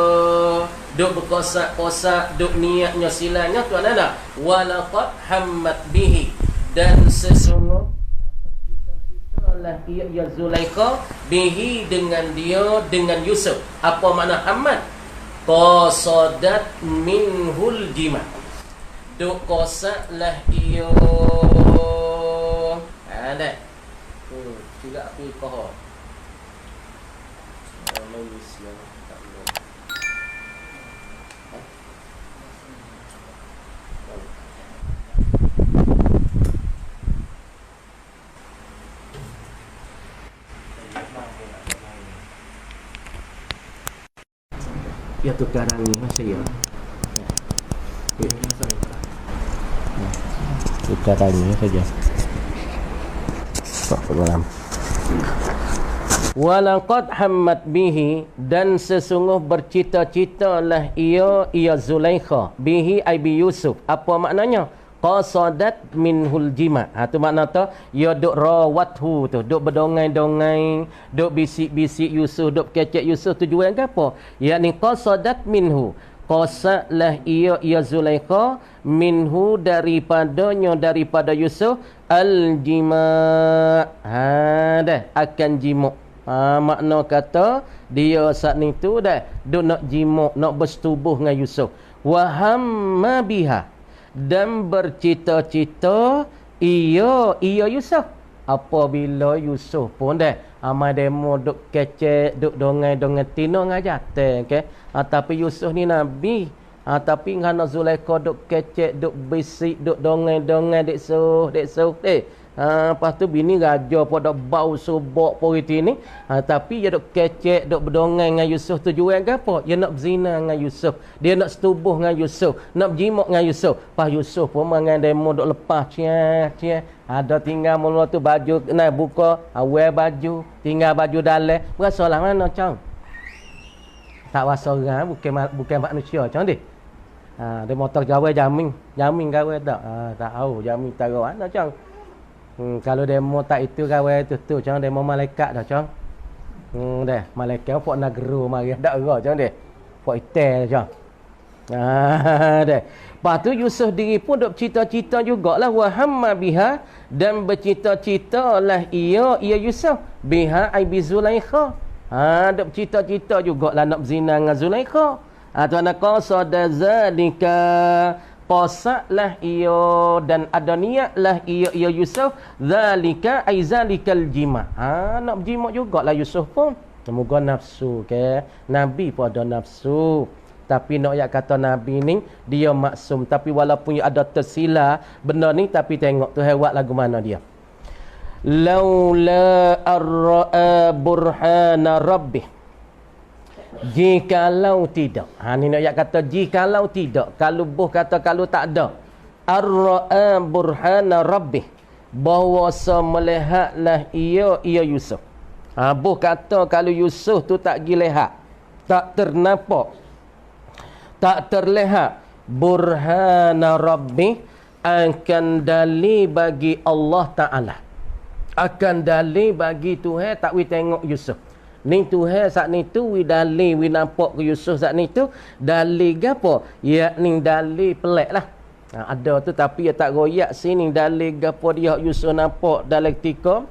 duk berkosak-kosak, duk niatnya silanya tu ada. Walaqad hammat bihi, dan sesungguh bercita-citalah ia Zulaikha bihi, dengan dia, dengan Yusuf. Apa makna hammat? Qasadat minhul jima, duk kosaklah ia ada juga api kohor Malaysia tak boleh. Ya tukaran ni masa ya. Tukaran ni saja. Tak dalam. Walaqad hammat bihi, dan sesungguh bercita-citalah ia Zulaikha bihi ay bi Yusuf. Apa maknanya? Qasadat minhul jima. Tu makna tu ia duk rawathu tu, duk berdongai-dongai, duk bisik-bisik Yusuf, duk kecek Yusuf. Tujuan ke apa? Yakni qasadat minhu, qasadlah ia Zulaikha minhu, daripada Yusuf al-jima, akan jimuk. Makna kata dia saat ni tu duk nak jimuk, nak bersetubuh dengan Yusuf. Wa hamma biha, dan bercita-cita ia Yusuf. Apabila Yusuf pun amal demo duk kecek, duk dongai-dongai tino ngajate, okey. Tapi Yusuf ni nabi. Tapi ngana Zulaikha duk kecek, duk bisik, duk dongai-dongai dek so. Lepas tu bini raja pada bau subok poriti ni. Tapi dia duk kecek, duk berdongai dengan Yusuf. Tujuan ke apa? Dia nak berzina dengan Yusuf. Dia nak setubuh dengan Yusuf. Nak berjimuk dengan Yusuf. Pas Yusuf pun dengan demo duk lepas. Ada tinggal mula tu baju nak buka. Awal baju. Tinggal baju dalam. Berasalah mana macam? Tak rasa orang. Bukan manusia macam dia. Dia motor gawai jamin. Jamin gawai tak? Tak tahu. Jamin taruh mana macam? Kalau demo tak itu gawai tu macam demo malaikat dah macam. Malaikat pok negero mari dak era macam dia. Pok itel macam. Lepas tu Yusuf diri pun duk bercita-cita jugalah wa hamma biha, dan bercita-citalah ia Yusuf biha ai bi Zulaikha. Duk bercita-cita jugalah nak berzina dengan Zulaikha. Tu ana qasada zalika, qasaklah ia dan ada niatlah ia Yusuf zalika ai zalikal jima. Nak berjima jugalah Yusuf pun. Semoga nafsu ke. Nabi pun ada nafsu. Tapi nak kata Nabi ni dia maksum. Tapi walaupun ada tersilah benda ni, tapi tengok tu hewat lagu mana dia. Laula ar-ra'a burhana rabbih, jikalau tidak. Ni nak kata jikalau tidak. Kalau buh kata kalau tak ada. Ar-ra'a burhana rabbih, bahawa melihatlah ia Yusuf. Buh kata kalau Yusuf tu tak gilihat, tak ternampak, tak terlihat burhana rabbih, akan dalil bagi Allah Ta'ala, akan dalil bagi Tuhan tak wi tengok Yusuf. Ni Tuhan saat ni tu wi dalil wi nampak ke Yusuf saat ni tu dalil gapo? Yakni dalil pelik lah. Ada tu tapi dia tak royak sini dalil gapo dia Yusuf nampak dalam ketika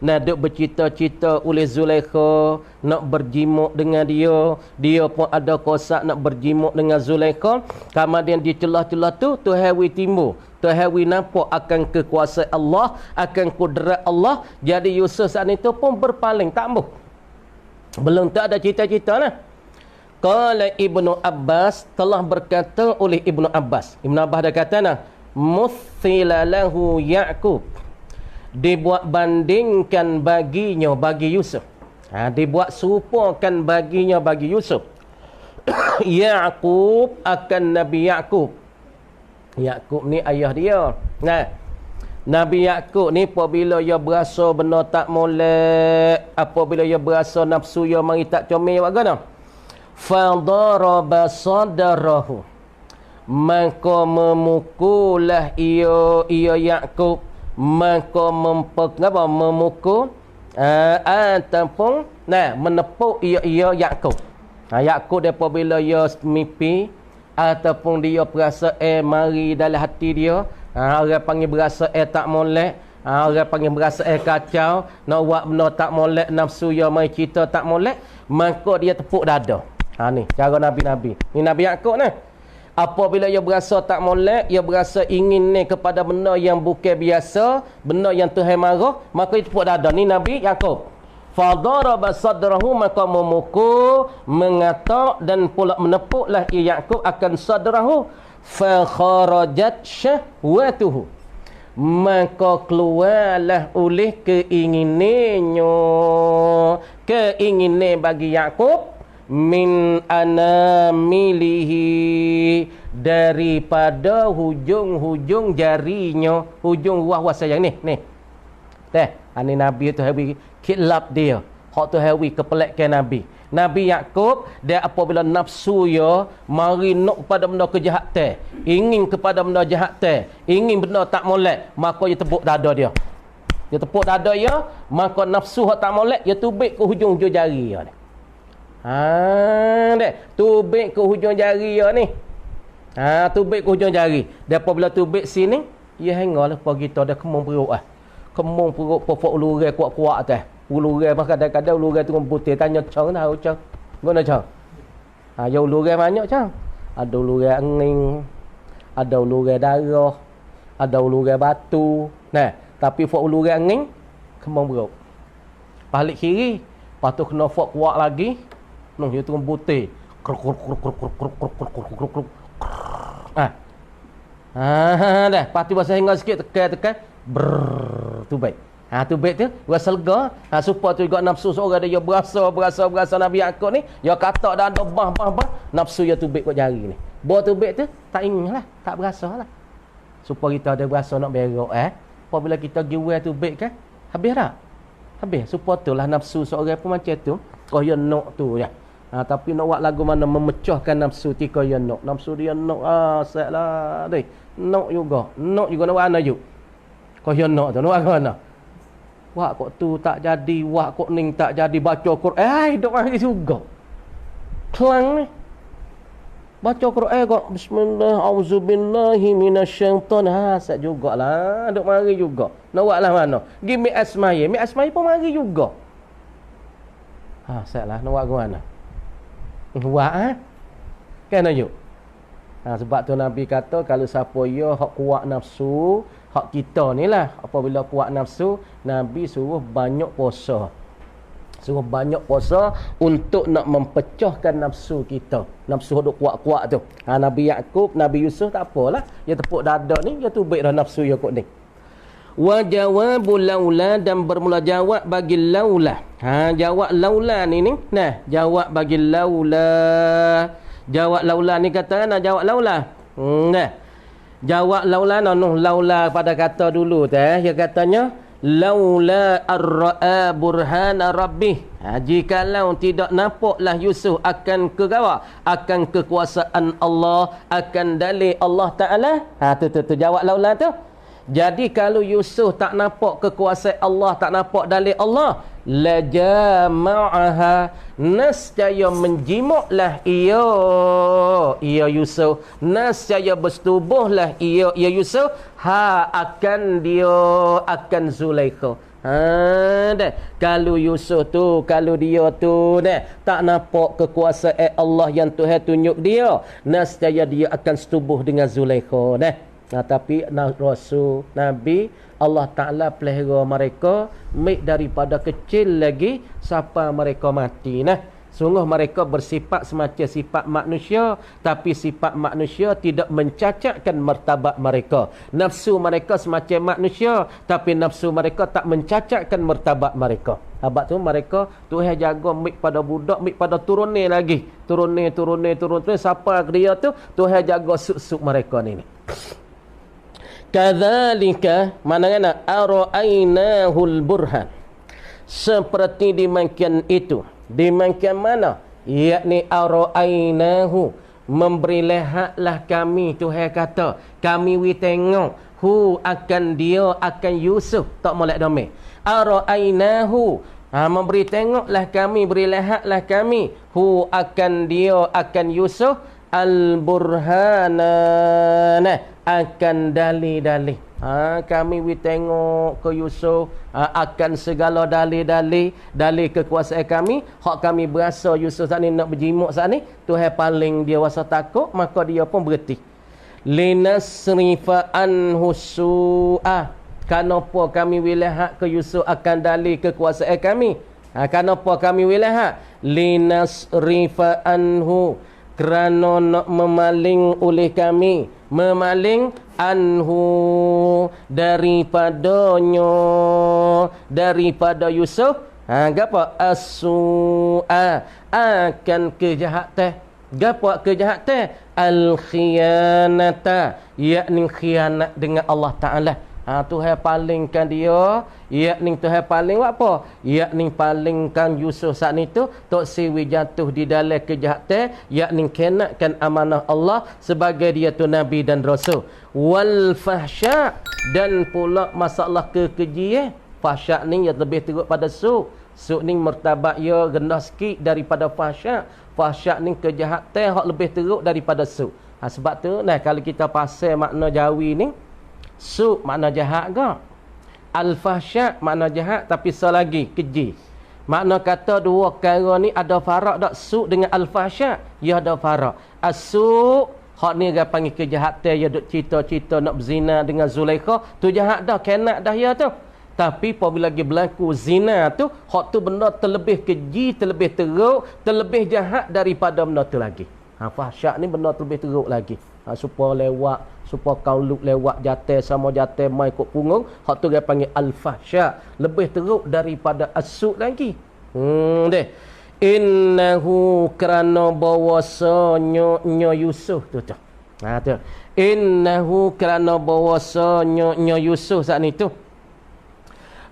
nak duk bercita-cita oleh Zulaikha nak berjimuk dengan dia. Dia pun ada kosak nak berjimuk dengan Zulaikha. Kemudian di celah-celah tu Tuhan wi timbul, Tuhan wi nampak akan kekuasaan Allah, akan kudrat Allah. Jadi Yusuf saat itu pun berpaling tak ambuh. Belum tak ada cita-cita lah. Qala Ibnu Abbas, telah berkata oleh Ibnu Abbas. Ibnu Abbas dah kata nah, muthila lahu Ya'qub, dibuat bandingkan baginya bagi Yusuf. Dibuat serupakan baginya bagi Yusuf. Yaqub akan Nabi Yaqub. Yaqub ni ayah dia. Nah, Nabi Yaqub ni apabila ia berasa benda tak molek, apabila ia berasa nafsu ia mari tak comel buat gana. Fadaraba sadarahu. Maka memukullah ia Yaqub, maka memukul ataupun menepuk ia Yaqub. Yaqub dia apabila ia mimpi ataupun dia perasa mari dalam hati dia, orang panggil berasa tak molek, orang panggil berasa kacau, nak buat benda tak molek, nafsu dia mai cerita tak molek, maka dia tepuk dada. Ni cara Nabi-Nabi. Ni Nabi Yaqub ni. Apabila ia berasa tak molek, ia berasa ingin ni kepada benda yang bukan biasa, benda yang Tuhan marah, maka dia tepuk dada. Ni Nabi Yaqub. Fadaraba sadrahu, maka memukul, mengatak dan pula menepuklah ia Yaqub akan sadrahu. Fa kharajat syahwatuhu, maka keluarlah oleh keinginan bagi Yaqub min anamilihi, daripada hujung-hujung jarinya, hujung ruah sayang ni ani Nabi tu hawi kilap dia, hak tu hawi kepelekkan Nabi Yaqub dia apabila nafsu ya mari nak kepada benda kejahatan, ingin kepada benda jahat, ingin benda tak molek, maka dia tepuk dada dia. Dia tepuk dada dia, maka nafsu hak tak molek dia tubik ke hujung-hujung jari dia. Tubik ke hujung jari dia ni. Tubik ke hujung jari. Dia apabila tubik sini, dia hangarlah pagi kita dia kemung perut Kemung perut pokok lurai kuat-kuat atas. Lurai mah kadang-kadang lurai tu putih tanya cang tahu cang. Guna cang. Yang lurai banyak cang. Ada lurai angin, ada lurai darah, ada lurai batu. Tapi fok lurai angin kemung perut. Balik kiri, lepas tu kena fok kuat lagi. Dia tu putih. Dah. Lepas tu bahasa hingga sikit tekan. Tubik. Tubik tu rasa lega. Supaya tu juga nafsu seorang dia berasa Nabi Yaqub ni, dia kata dah ada bah nafsu dia tubik kat jari ni. Buat tubik tu tak inginlah, tak berasalah. Supaya kita ada berasa nak berak apabila kita giwai tubik kan, habis dah. Habis. Supaya itulah nafsu seorang pun macam tu. Kau ya nak tu je. Tapi nak buat lagu mana memecahkan nafsu tika ya nak. Nafsu dia nak saklah deh. Nak juga nak buat ana juga. Kau yang nak tu, nak mana? Wak kok tu tak jadi, wak kok ning tak jadi baca Quran. Dok mari juga. Kelang ni. Baca Quran kok bismillah auzubillahi minasyaitan. Sat jugalah. Dok mari juga. Nak buatlah mana? Gi mi asmai pun mari juga. Satlah nak buat ke mana? Buat kan ayo. Sebab tu Nabi kata kalau siapa ya hak kuat nafsu, hak kita ni lah, apabila kuat nafsu, Nabi suruh banyak puasa. Suruh banyak puasa untuk nak mempecahkan nafsu kita. Nafsu duk kuat-kuat tu. Nabi Yaqub, Nabi Yusuf tak apalah. Dia tepuk dada ni, dia tubik dah nafsu dia kot ni. Wa jawabul laula, dan bermula jawab bagi laula. Jawab laula ni. Jawab bagi laula. Jawab laula ni kata jawab laula. Jawab laula laula pada kata dulu teh, dia katanya laula ar-ra'a burhana rabbih. Jikalau tidak nampaklah Yusuf akan akan kekuasaan Allah, akan dalil Allah Taala. Tu jawab laula tu. Jadi kalau Yusuf tak nampak kekuasaan Allah, tak nampak dalil Allah, la jama'aha, nescaya menjimaklah ia Yusuf, nescaya bersetubuhlah ia Yusuf akan Zulaikha. Kalau Yusuf tu, kalau dia tu tak nampak kekuasaan Allah yang Tuhan tunjuk dia, nescaya dia akan setubuh dengan Zulaikha. Tapi Rasul Nabi Allah Ta'ala pelihara mereka daripada kecil lagi sampai mereka mati. Sungguh mereka bersifat semacam sifat manusia, tapi sifat manusia tidak mencacatkan martabat mereka. Nafsu mereka semacam manusia, tapi nafsu mereka tak mencacatkan martabat mereka. Sebab tu mereka Tuhan jaga mik pada budak, mik pada turun ni lagi. Turun siapa dia tu Tuhan jaga suk-suk mereka ni. Kadzalika mana ara'ainahul burhan. Seperti demikian itu. Demikian mana? Yakni ara'ainahu, memberi lihatlah kami, Tuhan kata, kami wi tengok hu akan dia akan Yusuf, tak molek domeh. Ara'ainahu, memberi tengoklah kami, beri lihatlah kami hu akan dia akan Yusuf al-burhana, akan dalil-dalil. Kami tengok ke Yusuf akan segala dalil-dalil, dalil kekuasaan kami. Hak kami berasa Yusuf saat ni nak berjimuk saat ni, Tuhan paling dia rasa takut, maka dia pun berhenti. Linasrifa anhu su'a. Kenapa kami lihat ke Yusuf akan dalil kekuasaan kami? Kenapa kami lihat? Linasrifa anhu, kerana nak memaling oleh kami, memaling anhu daripada Yusuf, apa as-su'a, akan kejahatan. Gapo kejahatan? Al-khiyanata, yakni khianat dengan Allah Ta'ala. Tuhan palingkan dia, yakni Tuhan paling apa? Yakni palingkan Yusuf saat itu tok siwi jatuh di dalam kejahatan, yakni kenakkan amanah Allah sebagai dia tu nabi dan rasul. Wal fahsya, dan pula masalah kekejian. Fahsya ni yang lebih teruk pada su. Su ni martabat ia rendah sikit daripada fahsya. Fahsya ni kejahatan hak lebih teruk daripada su. Sebab tu kalau kita pasal makna Jawi ni, su makna jahat ke? Al-fahsya makna jahat, tapi selagi keji. Makna kata dua perkara ni ada farak tak? Su dengan al-fahsya, ya ada farak. As-su, hak ni dia panggil kejahatan, ya duk cita-cita nak berzina dengan Zulaikha, tu jahat dah, kenak dah ya tu. Tapi apabila lagi berlaku zina tu, hak tu benda terlebih keji, terlebih teruk, terlebih jahat daripada benda tu lagi. Fahsya ni benda terlebih teruk lagi. Supaya lewat, supaya kauluk lewat jatuh sama jatuh mai ikut punggung, hak tu dia panggil al-fahsya, lebih teruk daripada as-su lagi. Deh. Innahu, kerana bahawasanya Yusuf tu. Tu. Innahu, kerana bahawasanya Yusuf saat itu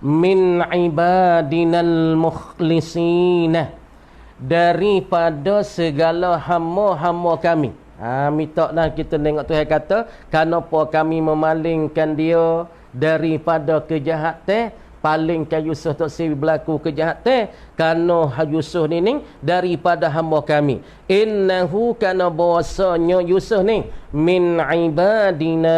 min ibadinal mukhlisina, daripada segala hamba-hamba kami. Mintaklah kita tengok Tuhan kata, kenapa kami memalingkan dia daripada kejahatan, palingkan Yusuf tak si berlaku kejahatan, kerana Yusuf ni daripada hamba kami. Innahu, kana bahasanya Yusuf ni min ibadina,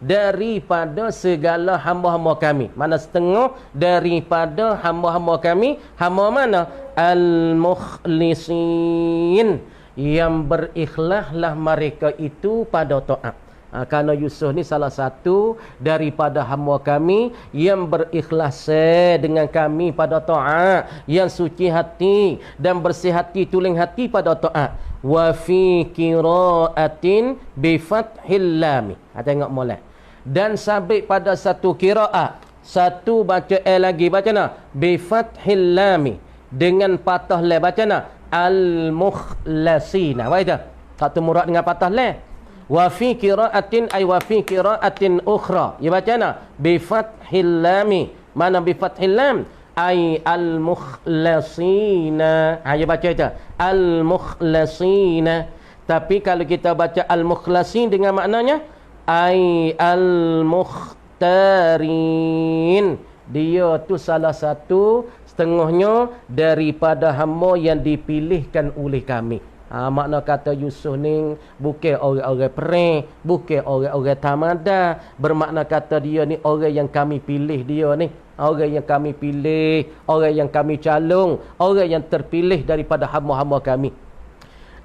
daripada segala hamba-hamba kami. Mana setengah daripada hamba-hamba kami. Hamba mana? Al-mukhlisin, yang berikhlaslah mereka itu pada taat. Kerana Yusuf ni salah satu daripada hamba kami yang berikhlas dengan kami pada taat, yang suci hati dan bersih hati, tuling hati pada taat. Wa fi qiraatin bi fathil lam. Tengok molek. Dan sampai pada satu qiraat, satu baca lagi baca na bi fathil lam, dengan patah lam baca na al-mukhlasina. Apa itu? Satu murad dengan patah lam. Wa fi qiraatin ay wa fi qiraatin ukhra. Ya baca na bi fathil lam. Mana bi fathil lam? Ay al-mukhlasina. Ya baca itu. Al-mukhlasina. Tapi kalau kita baca al-mukhlasin dengan maknanya ay al-mukhtarin. Dia tu salah satu setengahnya daripada hamba yang dipilihkan oleh kami. Makna kata Yusuf ni bukan orang-orang perang, bukan orang-orang tamada. Bermakna kata dia ni orang yang kami pilih dia ni. Orang yang kami pilih, orang yang kami calon, orang yang terpilih daripada hamba-hamba kami.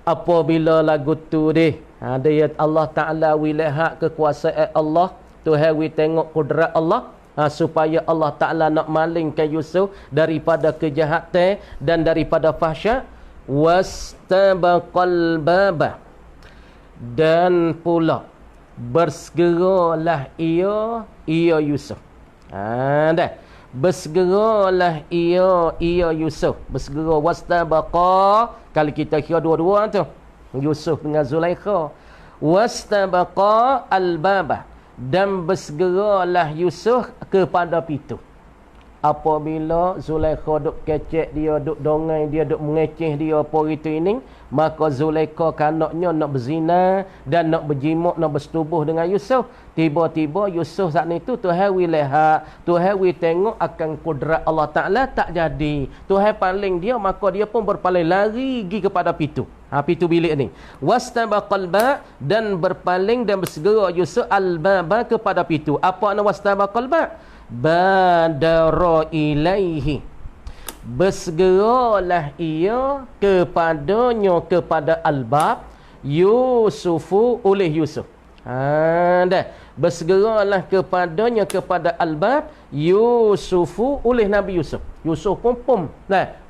Apabila lagu tu dia Allah Ta'ala wilayah kekuasaan Allah, Tuhan wi tengok kudrat Allah, supaya Allah Ta'ala nak malingkan Yusuf daripada kejahatan dan daripada fahsya. wastabaqal baba, dan pula bersegeralah ia Yusuf. Dah bersegeralah ia Yusuf, bersegera. Wastabaqa, kalau kita kira dua-dua tu, Yusuf dengan Zulaikha. Wastabaqa al-baba, dan bersegeralah Yusuf kepada pintu. Apabila Zulaikha duk kecek dia, duk dongai dia, duk mengeceh dia apa itu ini, maka Zulaikha kanaknya nak berzina dan nak berjimuk, nak bersetubuh dengan Yusuf. Tiba-tiba Yusuf saat itu Tuhan lihat, Tuhan tengok akan kudrat Allah Ta'ala tak jadi. Tuhan paling dia, maka dia pun berpaling lari pergi kepada pintu. Pintu bilik ni. Wastabaqal ba, dan berpaling dan bersegera Yusuf al-baba kepada pintu. Apa makna wastabaqal ba? Badara ilaihi, bersegeralah ia kepadanya, kepada albab Yusufu, oleh Yusuf. Dah bersegeralah kepadanya, kepada albab Yusufu, oleh Nabi Yusuf. Yusuf pun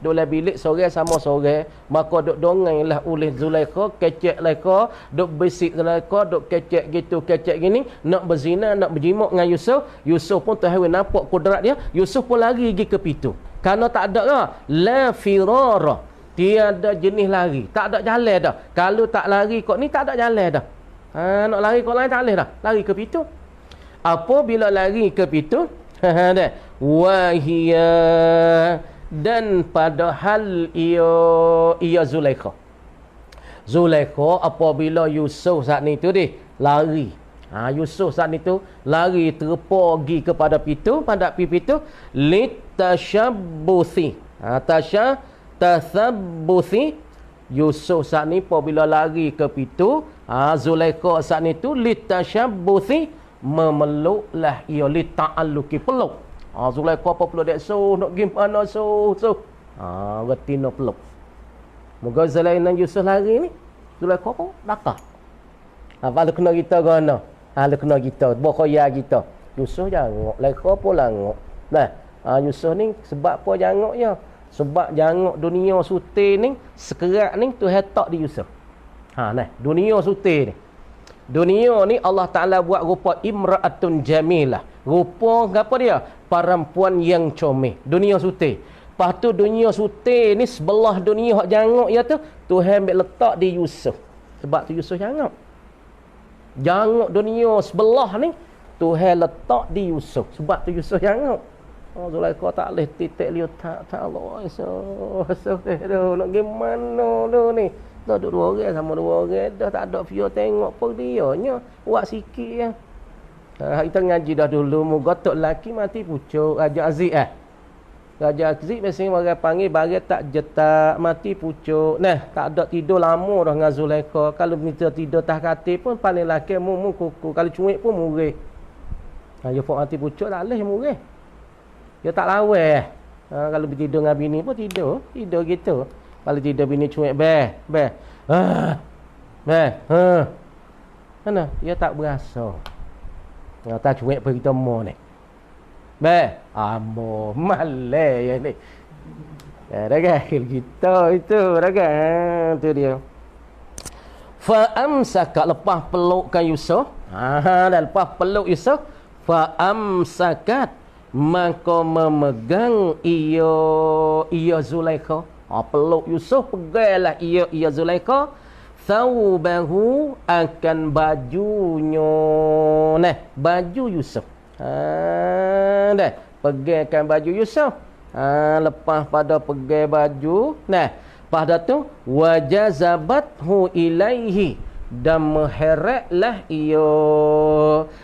duduk bilik seorang sama seorang, maka duk dongailah oleh Zulaikha, kecek Zulaikha, duk bisik Zulaikha, duk kecek gitu, kecek gini, nak berzina, nak berjimuk dengan Yusuf. Yusuf pun Tuhan nampak kudrat dia, Yusuf pun lari pergi ke pintu. Kerana tak ada lah, la firara, tiada jenis lari, tak ada jalan dah. Kalau tak lari kok ni, tak ada jalan dah. Nak lari kok lain tak boleh dah, lari ke pintu. Apabila lari ke pintu, wahia, dan padahal ia Zulaikha. Zulaikha apabila Yusuf saat ni tu lari. Yusuf saat ni tu lari terpa pergi kepada pintu, pada pintu litashabbuthi. Tashabbuthi. Yusuf saat ni apabila lari ke pintu, Zulaikha saat ni tu litashabbuthi, memeluklah ia, lita'alluki, peluk. Zulaikha apa peluk dek, nak pergi mana retina peluk. Moga Zulaikha Yusuf lari ni, Zulaikha pun dakar. Kalau kena kita gana, kalau kena kita, bokoya kita, Yusuf jangok, Zulaikha pun langok. Yusuf ni sebab apa jangoknya? Sebab jangok dunia sute ni, sekerat ni Tuhan tak di Yusuf. Dunia sute ni. Dunia ni Allah Ta'ala buat rupa imra'atun jamilah. Rupa apa dia? Perempuan yang comel. Dunia sute. Lepas tu dunia sute ni sebelah dunia hak jangok ya tu, Tuhan ambil letak di Yusuf. Sebab tu Yusuf jangok. Jangok dunia sebelah ni Tuhan letak di Yusuf. Sebab tu Yusuf jangok. Zulaikha tak boleh titik liu tak Allah. Nak gimana lu ni? Dah dua orang sama dua orang, dah tak ada view tengok pun dia nya. Buat sikit ya. Kita ngaji dah dulu, moga tok lelaki mati pucuk. Raja Aziz Raja Aziz biasanya orang panggil bagi tak jetak mati pucuk. Tak ada tidur lama dah dengan Zulaikha. Kalau minta tidur tah katil pun paling lelaki mu kuku. Kalau cuik pun murih. Dia fok mati pucuk tak leh murih. Dia tak lawan. Kalau bertidur dengan bini pun tidur gitu. Kalau tidur bini cuik mana? Dia tak berasa. Dia tak cuik pergi temu ni. Amo malai ya ni. Raga kita itu raga tu dia. Fa amsaka, lepas pelukkan Yusuf. Dan lepas peluk Yusuf, fa amsakat, maka memegang ia Zulaikha. Peluk Yusuf, pegailah ia Zulaikha, thawbahu, akan bajunya. Baju Yusuf. Pegaikan baju Yusuf. Lepas pada pegai baju, pada tu wajazabathu ilaihi, dan meheratlah ia,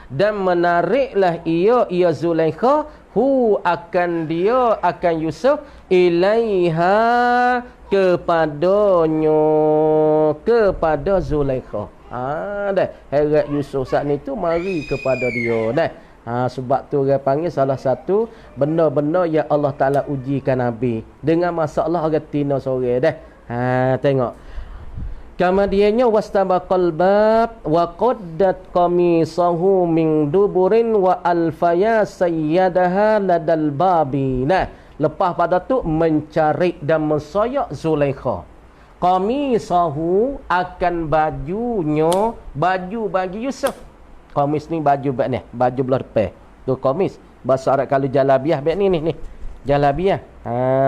dan menariklah ia Zulaikha, akan Yusuf, ilaiha, kepada Zulaikha. Heret Yusuf saat ni tu mari kepada dia. Sebab tu orang panggil salah satu benda-benda yang Allah Ta'ala ujikan Nabi dengan masalah orang tina sore. Tengok. Kemudiannya wastabaqal bab wa qaddat qamisahu min duburin wa alfaya sayyadaha ladal babi. Lepas pada tu mencari dan mensoyak Zulaikha. qamisahu akan bajunya, baju bagi Yusuf. Qamis ni baju bag ni, baju belah depan. Tu qamis. Bahasa Arab kalau jalabiah bag ni. Jalabiah.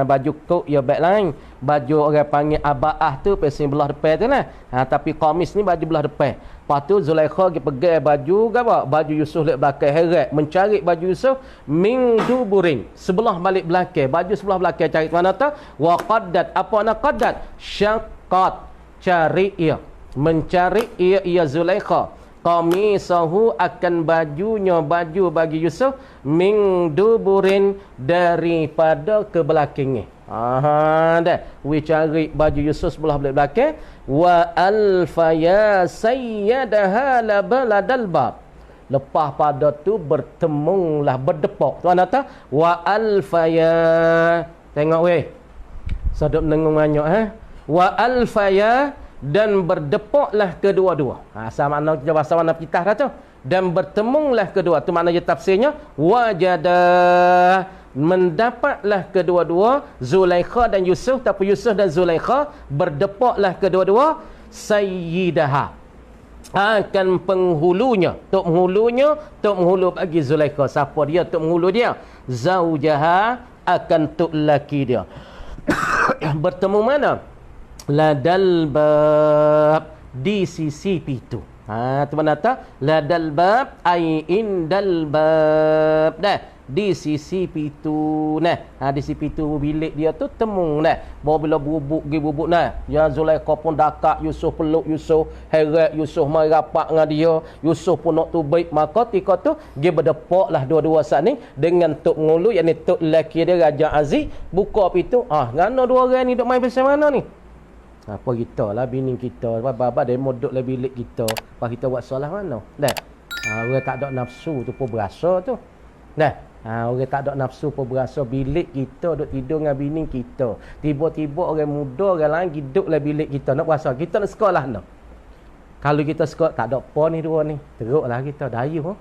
Baju kok ya bag lain. Baju orang panggil abaah tu pasal belah depan tu lah. Tapi qamis ni baju belah depan. Lepas tu Zulaikha pergi pegang baju ke apa? Baju Yusuf lek belakang heret, mencari baju Yusuf min duburin, sebelah balik belakang. Baju sebelah belakang cari mana tu? Wa qaddat, apa nak qaddat? Syaqqat, cari ia, mencari ia Zulaikha. Qamisahu akan bajunya, baju bagi Yusuf min duburin, daripada ke belakangnya. Dah. We cari baju Yusuf sebelah belakang. Wa alfaya sayyadaha labaladal bab. Lepas pada tu bertemulah, berdepok. Tuan kata wa alfaya. Tengok weh. Sedap nengung banyak Wa alfaya, dan berdepoklah kedua-dua. Sama makna kita bahasa mana pitah dah tu. Dan bertemulah kedua. Tu makna je tafsirnya wajada, mendapatlah kedua-dua Zulaikha dan Yusuf, tapi Yusuf dan Zulaikha berdepoklah kedua-dua sayyidaha, akan penghulunya, tok menghulu bagi Zulaikha. Siapa dia tok menghulu dia? Zaujaha, akan tok laki dia. Bertemu mana? Ladal bab, di sisi pintu. Tu mana tak? Ladal bab ai indal bab. Dah, di sisi pintu di sisi pintu bilik dia tu temu baru bila bubuk ya Zulaikha pun dekat Yusuf, peluk Yusuf, heret Yusuf, mai rapat dengan dia. Yusuf pun nak tu baik, maka ketika tu dia berdepaklah dua-dua saat ni dengan tok ngulu, yakni tok lelaki dia Raja Aziz. Buka pintu, ngano dua orang ni duk main pasal mana ni? Apa kita lah bini kita, baba dia modok lah bilik kita, apa kita buat salah mana? Dah. Orang tak ada nafsu tu pun berasa tu. Dah. Orang tak ada nafsu pun berasa bilik kita duk tidur dengan bini kita. Tiba-tiba orang muda, orang lain hidup lah bilik kita. Nak berasa kita nak sekolah no. Kalau kita sekolah tak ada apa ni dua ni. Teruklah kita dayuh.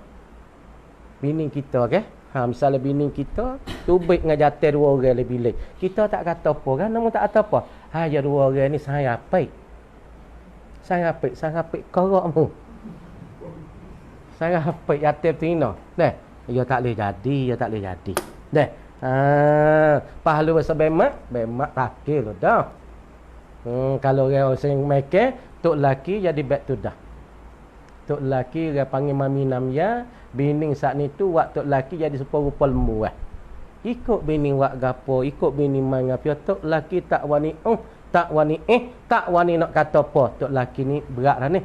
Bini kita misalnya bini kita tu baik dengan jatuh dua orang le bilik. Kita tak kata apa kan, namun tak kata apa. Ya dua orang ni saya apik. Saya apik korakmu. Saya apik jatuh tino. Dah. Ya tak boleh jadi. Dah. Pahala bahasa bemak takil dah. Kalau orang sing make tok laki jadi bet tu dah. Tok laki dia panggil mami namya, bini saat ni tu wak tok laki jadi serupa lembu ikut bini wak gapo, ikut bini mai ngapo. Tok laki tak wani tak wani nak kata apa. Tok laki ni berat dah ni.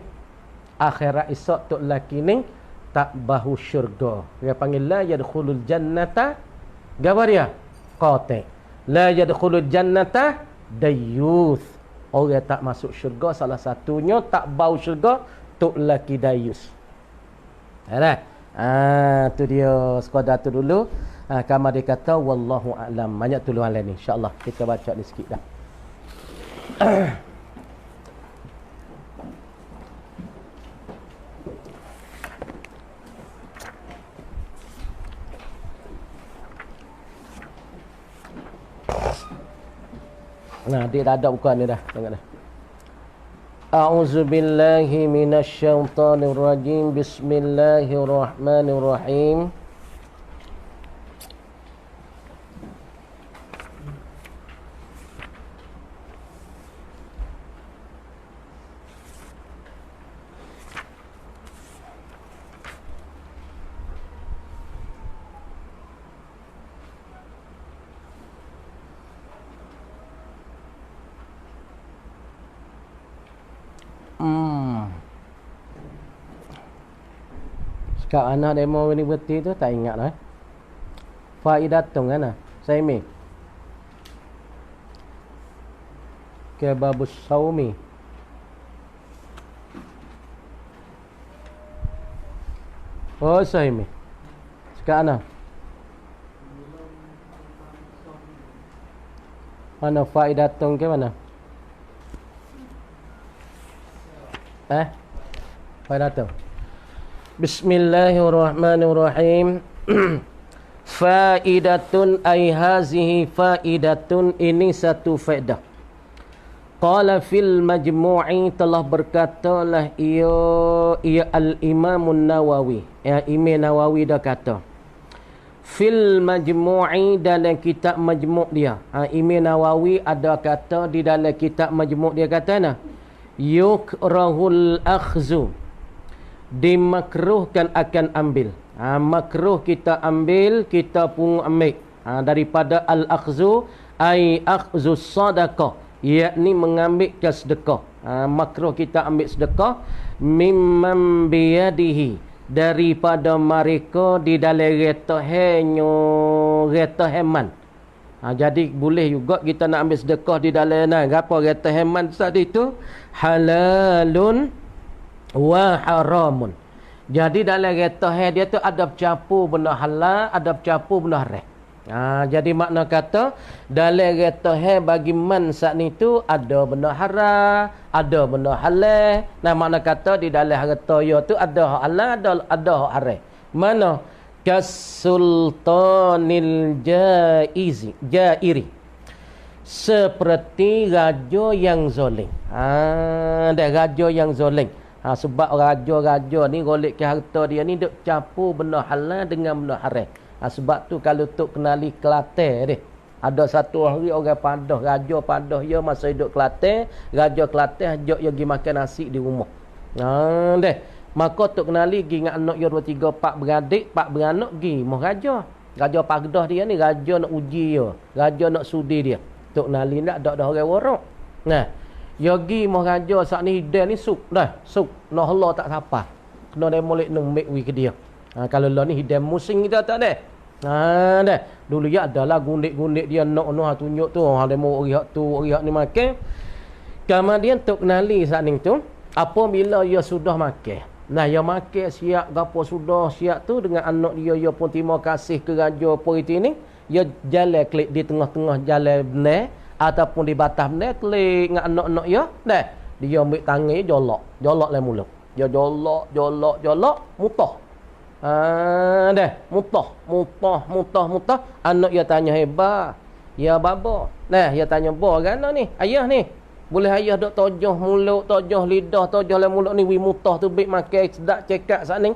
Akhirat esok tok laki ni tak bahu syurga. Dia panggil la yadkhulul jannata, gabar dia qati. La yadkhulul jannata dayyuth. Orang tak masuk syurga salah satunya tak bau syurga tok laki dayus. Tu dia sekadar tu dulu. Kamar dia kata wallahu a'lam. Banyak tuluan lain ni insya-Allah. Kita baca ni sikit dah. Dia dah ada bukan ni dah. Tengok dah. A'udzubillahi minasyaitonirrajim. Bismillahirrahmanirrahim. Sekarang anak demo ni berhenti tu tak ingat lah. Faidatun kan Saimi. Kebabus saumi. Saimi. Sekarang mana faidatun ke mana? Faidatun. Bismillahirrahmanirrahim. Faidatun ay hazihi faidatun, ini satu faedah. Qala fil majmu'i, telah berkatalah ia al-Imamun Nawawi. Imam Nawawi dah kata. Fil majmu'i, dalam kitab majmu' dia. Imam Nawawi ada kata di dalam kitab majmu' dia kata nah. Yukrahul akhzu, dimakruhkan akan ambil. Makruh kita ambil, kita pun ambil. Daripada al-akhzu, ai akhzu sadaqah, yakni mengambil ke sedekah. Makruh kita ambil sedekah. Mimman biyadihi, daripada mereka di dalam reta heman. Jadi boleh juga kita nak ambil sedekah di dalam apa reta heman tadi tu, halalun wa haramun. Jadi dalam reta dia tu ada bercampur benda halal, ada bercampur benda haram. Jadi makna kata dalam reta bagi man saat ni tu ada benda haram, ada benda halal. Makna kata di dalam harta ya tu ada halal, ada haram. Mana kasultanil jairi, seperti raja yang zalim. Ada raja yang zalim. Sebab raja-raja ni golek ke harta dia ni duk campur benda halal dengan benda haram. Sebab tu kalau tok kenali Kelantan dia, ada satu hari orang Padah, raja Padah dia masa hidup Kelantan, raja Kelantan ajak dia pergi makan nasi di rumah. Deh. Maka tok kenali pergi dengan anak dia 2 3 4 beradik, 4 beranak pergi moh raja. Raja Padah dia ni raja nak uji dia, raja nak sudi dia. Tok kenali nak ada orang warak. Dia pergi moh raja sak ni hidang ni suk dah, suk. Noh Allah tak sapa. Kena dia molek nang make wi ke dia. Kalau lah ni hidang musim kita tak ada. Dah. Dulu ya adalah gundik-gundik dia nak tunjuk tu. Dia mau riak tu, riak ni makan. Kemudian tok kenali saat ni tu, apabila dia sudah makan. Dia makan siap gapo sudah siap tu dengan anak dia pun terima kasih ke raja Poriti ni. Dia jalan klik di tengah-tengah jalan benar ataupun di batas benar, klik dengan anak-anak dia. Dah. Dia ambil tangan jolok le mulut. Dia jolok, mutah. Dah, mutah. Anak dia tanya hebat. Ya baba. Dia tanya ba gana ni? Ayah ni. Boleh ayah dok tojoh mulut, tojoh lidah, tojoh le mulut ni wi mutah tu bik makan sedap cekak sat ni.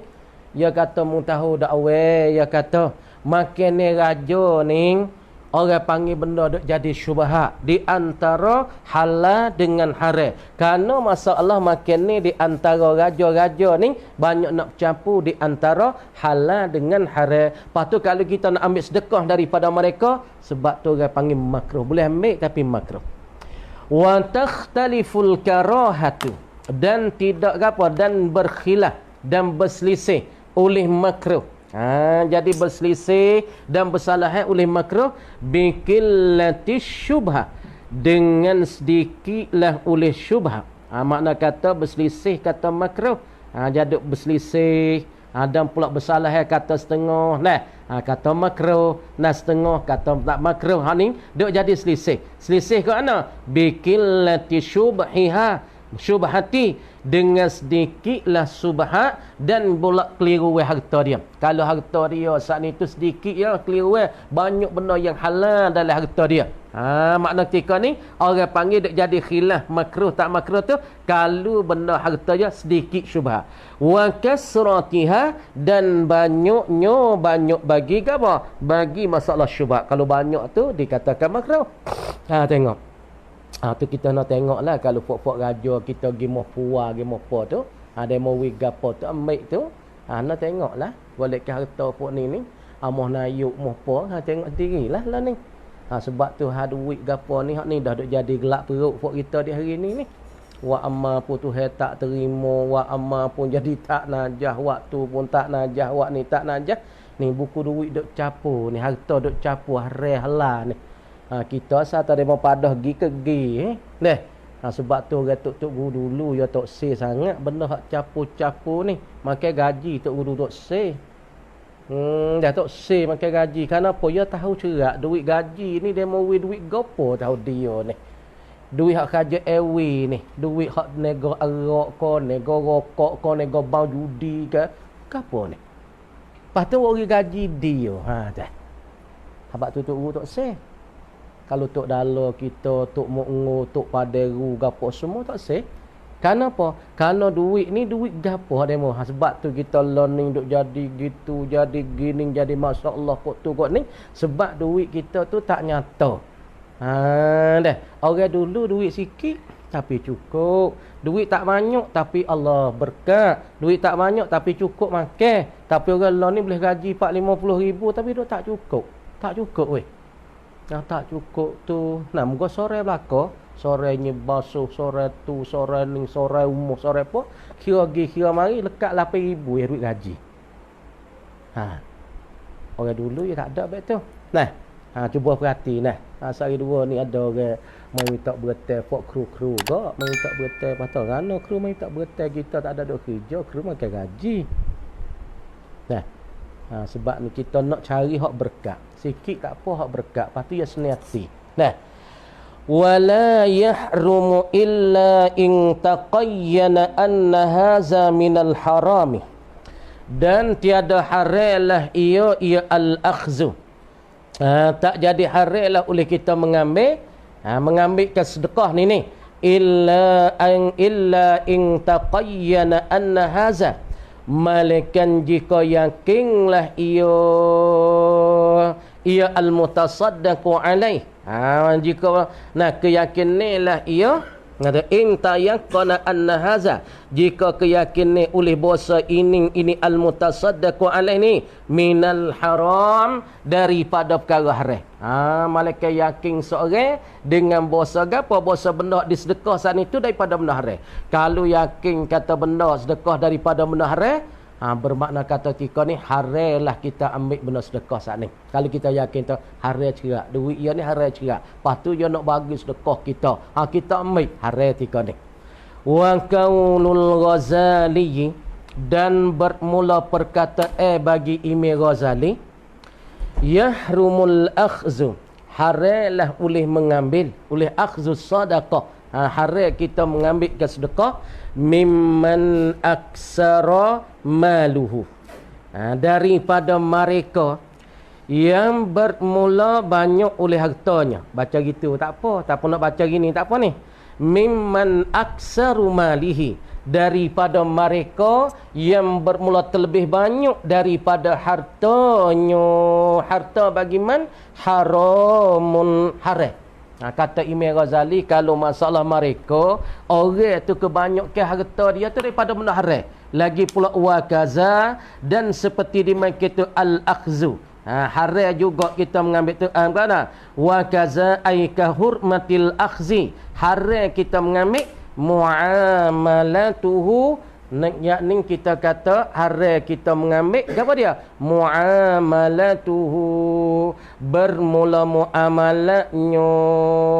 Dia kata mu tahu dak we, dia kata makan ni raja ni orang panggil benda duk jadi syubhat di antara halal dengan haram. Kerana masalah makan ni di antara raja-raja ni banyak nak campur di antara halal dengan haram. Lepas tu kalau kita nak ambil sedekah daripada mereka, sebab tu orang panggil makruh. Boleh ambil tapi makruh. Wa takhtaliful karahatu, dan tidak apa, dan berkhilaf dan berselisih oleh makruh. Jadi berselisih dan bersalahan oleh makruh biqillatis syubhah, dengan sedikitlah oleh syubhah. Makna kata berselisih kata makruh, jadi berselisih, dan pula bersalahan kata setengah kata makruh, setengah kata tak makruh. Ni duk jadi selisih. Selisih ke mana? Biqillatis syubhati, dengan sedikitlah subhat dan pula keliru harta dia. Kalau harta dia saat ni tu sedikit ya keliru, banyak benda yang halal dalam harta dia. Makna ketika ni orang panggil duk jadi khilaf makruh tak makruh tu kalau benda harta dia sedikit syubhat. Wa kasratiha, dan banyak bagi apa? Bagi masalah syubhat. Kalau banyak tu dikatakan makruh. Tengok. Tu kita nak tengoklah kalau pok-pok raja kita pergi moh puah, pergi moh apa tu, dia mau wig gapo tu ambil tu, nak tengoklah boleh ke harta pok ni moh nayuk moh apa, tengok sendirilah lah ni. Sebab tu duit gapo ni hak ni dah duk jadi gelap perut pok kita di hari ni. Wa amma pun tu tak terima, wa amma pun jadi tak najah, waktu pun tak najah, wak ni tak najah. Ni buku duit duk capur ni, harta duk capur haram halal ni. Kita asal tak ada mau padah gi ke gi sebab tu orang tok guru dulu ya tok say sangat benda hak capur-capur ni makan gaji tok guru tok say. Dah tok say makan gaji. Kenapa? Ya tahu cerak duit gaji ni dia mau duit gapo tahu dia ni. Duit hak kerja ewi ni, duit hak nego arak ko, nego rokok ko, nego bau judi ke gapo ni. Lepas tu orang gaji dia dah. Habaq tu tok guru tok say. Kalau tok dala kita, tok mokngo, tok paderu, gapo semua tak seh. Kenapa? Kerana duit ni duit gapo demo. Sebab tu kita learning duk jadi gitu, jadi gini, jadi masya-Allah kok tu kok ni. Sebab duit kita tu tak nyata. Dah. Orang dulu duit sikit tapi cukup. Duit tak banyak tapi Allah berkat. Duit tak banyak tapi cukup makan. Tapi orang lain ni boleh gaji 4-50 ribu tapi dia tak cukup. Tak cukup weh. Yang tak cukup tu, nah muka sore belaka, sorenya basuh, sore tu, sore ni, sore umur, sore apa, kira pergi, kira mari, lekat 8,000 ya duit gaji. Orang dulu ya tak ada betul. Nah, cuba perhati nah. Sehari dua ni ada orang mau minta bertai pok kru-kru gak, mau minta bertai patut kerana kru mau minta bertai kita tak ada duk kerja, kru makan gaji. Nah, sebab ni kita nak cari hak berkat. Sikit tak apa hak berkat. Lepas tu ya seniati. Nah. Wala yahrumu illa in taqayyana anna haza minal harami. Dan tiada haralah ia al-akhzu. Tak jadi haralah oleh kita mengambil mengambil kesedekah ni. Illa in taqayyana anna haza. Malakan jika yakinlah ia al-mutasaddaqu alaih. Jika keyakinan ia ngata in tayaqqana anna haza, jika keyakinan oleh bahasa ini al-mutasaddaqu alaih ni minal haram, daripada perkara haram. Malaikat yakin seorang dengan bahasa gapo, bahasa benda disedekah saat itu daripada benda haram. Kalau yakin kata benda sedekah daripada benda haram, bermakna kata kita ni haram lah kita ambil benda sedekah saat ni. Kalau kita yakin tu haram cerak, duit ia ni haram cerak, lepas tu dia nak bagi sedekah kita, kita ambil haram kita ni. Wa qaulul Ghazali, dan bermula perkataan bagi Imam Ghazali, yahrumul akhzu, haramlah oleh mengambil, oleh akhzu sadaqah, haram kita mengambil ke sedekah, mimman aksara maluhu, daripada mereka yang bermula banyak oleh hartanya. Baca gitu tak apa, tak apa nak baca gini tak apa ni. Mimman aksaru malihi, daripada mereka yang bermula terlebih banyak daripada hartanya. Harta bagi man haramun haram. Kata Imam Ghazali, kalau masalah mereka, orang tu kebanyakan harta dia tu daripada benda haram. Lagi pula wakaza, dan seperti di mana kita al-akhzu, haram juga kita mengambil tu mana wakaza ay ka hurmatil akhzi, haram kita mengambil muamalatuhu, yakni kita kata haram kita mengambil apa dia muamalatuhu, bermula muamalatnya,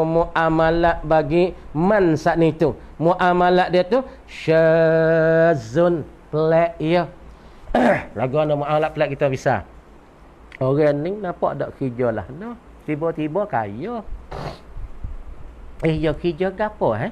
muamalat bagi man saat itu, muamalat dia tu syazun, pelak ya. Lagu ada muamalat pelak kita bisa. Orang ni nampak tak kerja lah, no, tiba-tiba kaya. Ya kerja ke apa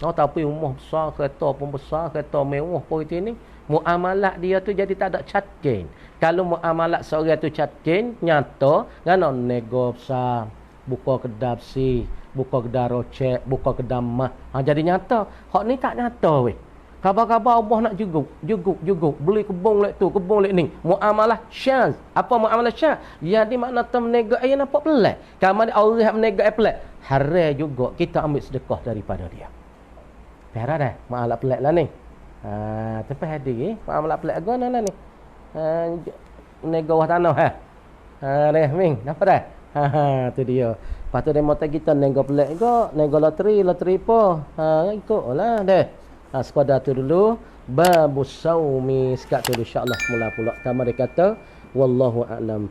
tapi rumah besar, kereta pun besar, kereta mewah pun itu ni. Muamalat dia tu jadi tak ada catkin. Kalau muamalat seorang tu catkin, nyata, kan nego besar, buka kedai bersih, buka kedai rocek, buka kedai mah. Jadi nyata. Hak ni tak nyata weh. Khabar-khabar Allah nak juguk, beli kebun lek tu, kebun lek ni. Muamalah syaz. Apa muamalah syaz? Jadi makna tu menega ayat nampak pelik. Kamu ada orang menega pelik. Haram juga kita ambil sedekah daripada dia. Perah dah, muamalah pelik lah ni. Tapi hadir muamalah pelik agak lah ni. Menega wah tanah dah ming, apa dah? Tu dia. Lepas tu dia mata kita nega pelik juga, nega loteri apa? Ikutlah dah. Sekadar tu dulu babus saumi, sekat tu insya-Allah semula pula. Tama dia kata wallahu a'lam.